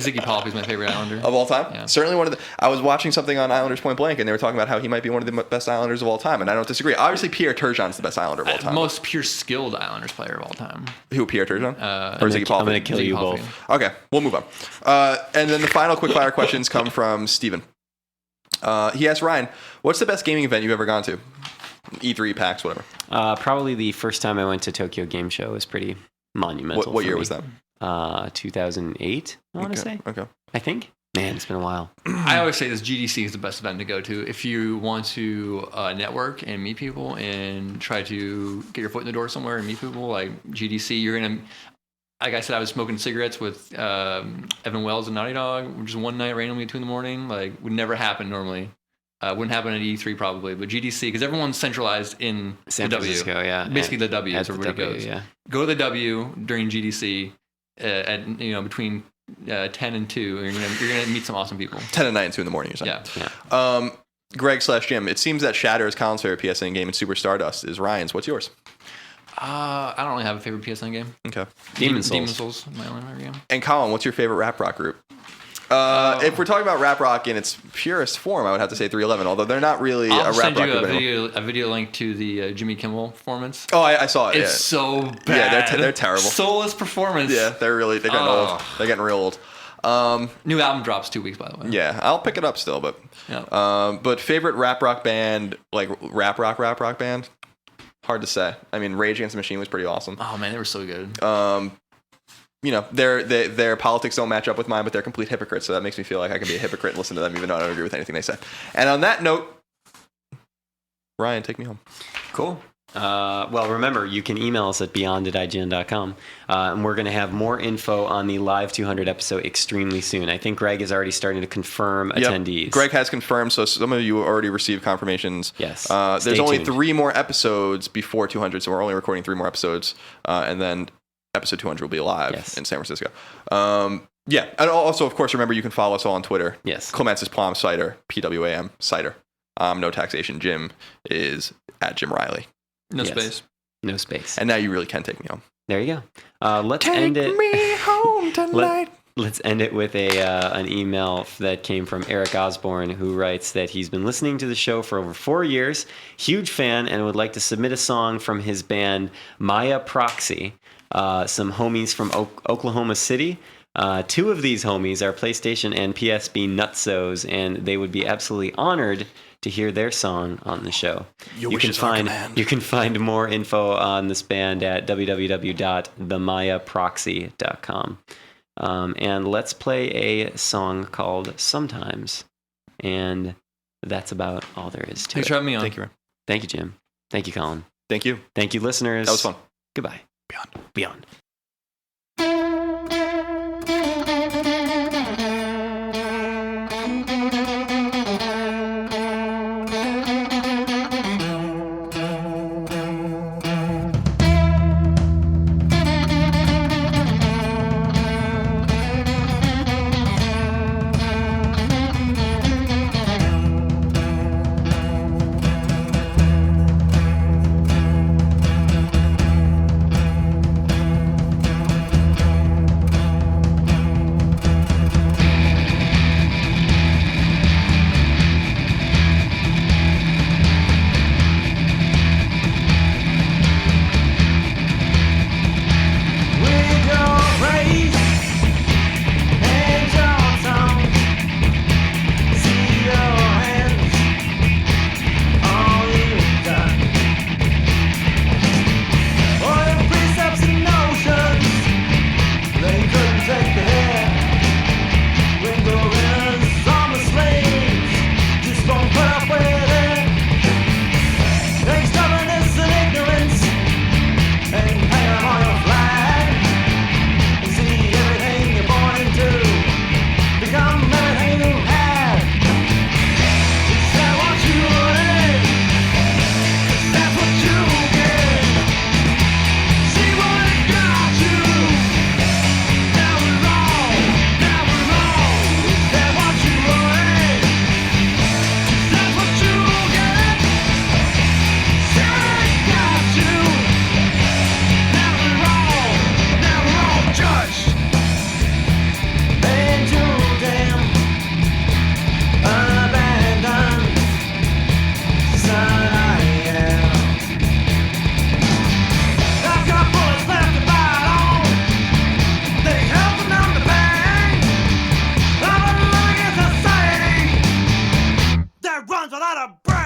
Ziggy Pollak is my favorite Islander of all time. Yeah. Certainly one of the. I was watching something on Islanders Point Blank, and they were talking about how he might be one of the best Islanders of all time, and I don't disagree. Obviously, Pierre Turgeon's the best Islander of all time. Most pure skilled Islanders player of all time. Who, Pierre Turgeon? Or Ziggy Pollak? I'm going to kill you both. Okay, we'll move on. And then the final quickfire questions come from Steven. He asked Ryan, "What's the best gaming event you've ever gone to? E3, PAX, whatever." Probably the first time I went to Tokyo Game Show was pretty monumental. What year was that? 2008, I want to say. Okay. I think. Man, it's been a while. I always say this: GDC is the best event to go to if you want to network and meet people and try to get your foot in the door somewhere and meet people. Like GDC, you're gonna. Like I said, I was smoking cigarettes with Evan Wells and Naughty Dog just one night randomly at 2 a.m. Like would never happen normally. Wouldn't happen at E3 probably, but GDC, because everyone's centralized in San the Francisco, W. yeah. Basically the W is At where the everybody W, goes. yeah. Go to the W during GDC at between 10 and 2. You're gonna meet some awesome people. 10 and 9 and 2 in the morning or something. Yeah. Greg/Jim, it seems that Shatter is Colin's favorite PSN game and Super Stardust is Ryan's. What's yours? I don't really have a favorite PSN game. Okay. Demon Souls. Demon Souls, my only favorite game. And Colin, what's your favorite rap rock group? If we're talking about rap rock in its purest form, I would have to say 311, although they're not really I'll a rap send rock you group a anymore. video link to the Jimmy Kimmel performance. Oh, I saw it. It's yeah. so bad. Yeah, they're terrible. Soulless performance. Yeah, they're getting old. They're getting real old. New album drops 2 weeks, by the way. Yeah, I'll pick it up still, but Yeah. but favorite rap rock band, like rap rock band? Hard to say. I mean, Rage Against the Machine was pretty awesome. Oh man, they were so good. Their politics don't match up with mine, but they're complete hypocrites, so that makes me feel like I can be a hypocrite and listen to them even though I don't agree with anything they say. And on that note, Ryan, take me home. Cool. Well, remember, you can email us at beyond@ign.com, and we're going to have more info on the Live 200 episode extremely soon. I think Greg is already starting to confirm attendees. Greg has confirmed, so some of you already received confirmations. Yes. There's Stay only tuned. 3 more episodes before 200, so we're only recording 3 more episodes, and then episode 200 will be live in San Francisco. Yeah, and also, of course, remember you can follow us all on Twitter. Yes. Clements is Plum Cider, PWAM Cider. No taxation. Jim is at Jim Reilly. No Yes. space. No space. And now you really can take me home. There you go. Let's end it. Take me home tonight. Let's end it with an email that came from Eric Osborne, who writes that he's been listening to the show for over 4 years, huge fan, and would like to submit a song from his band Maya Proxy. Some homies from Oklahoma City. 2 of these homies are PlayStation and PSP nutsos, and they would be absolutely honored to hear their song on the show. You can find more info on this band at www.themayaproxy.com. And let's play a song called Sometimes. And that's about all there is to Thanks it. for having me on. Thank you, Ryan. Thank you, Jim. Thank you, Colin. Thank you. Thank you, listeners. That was fun. Goodbye. Beyond. Runs without a brain.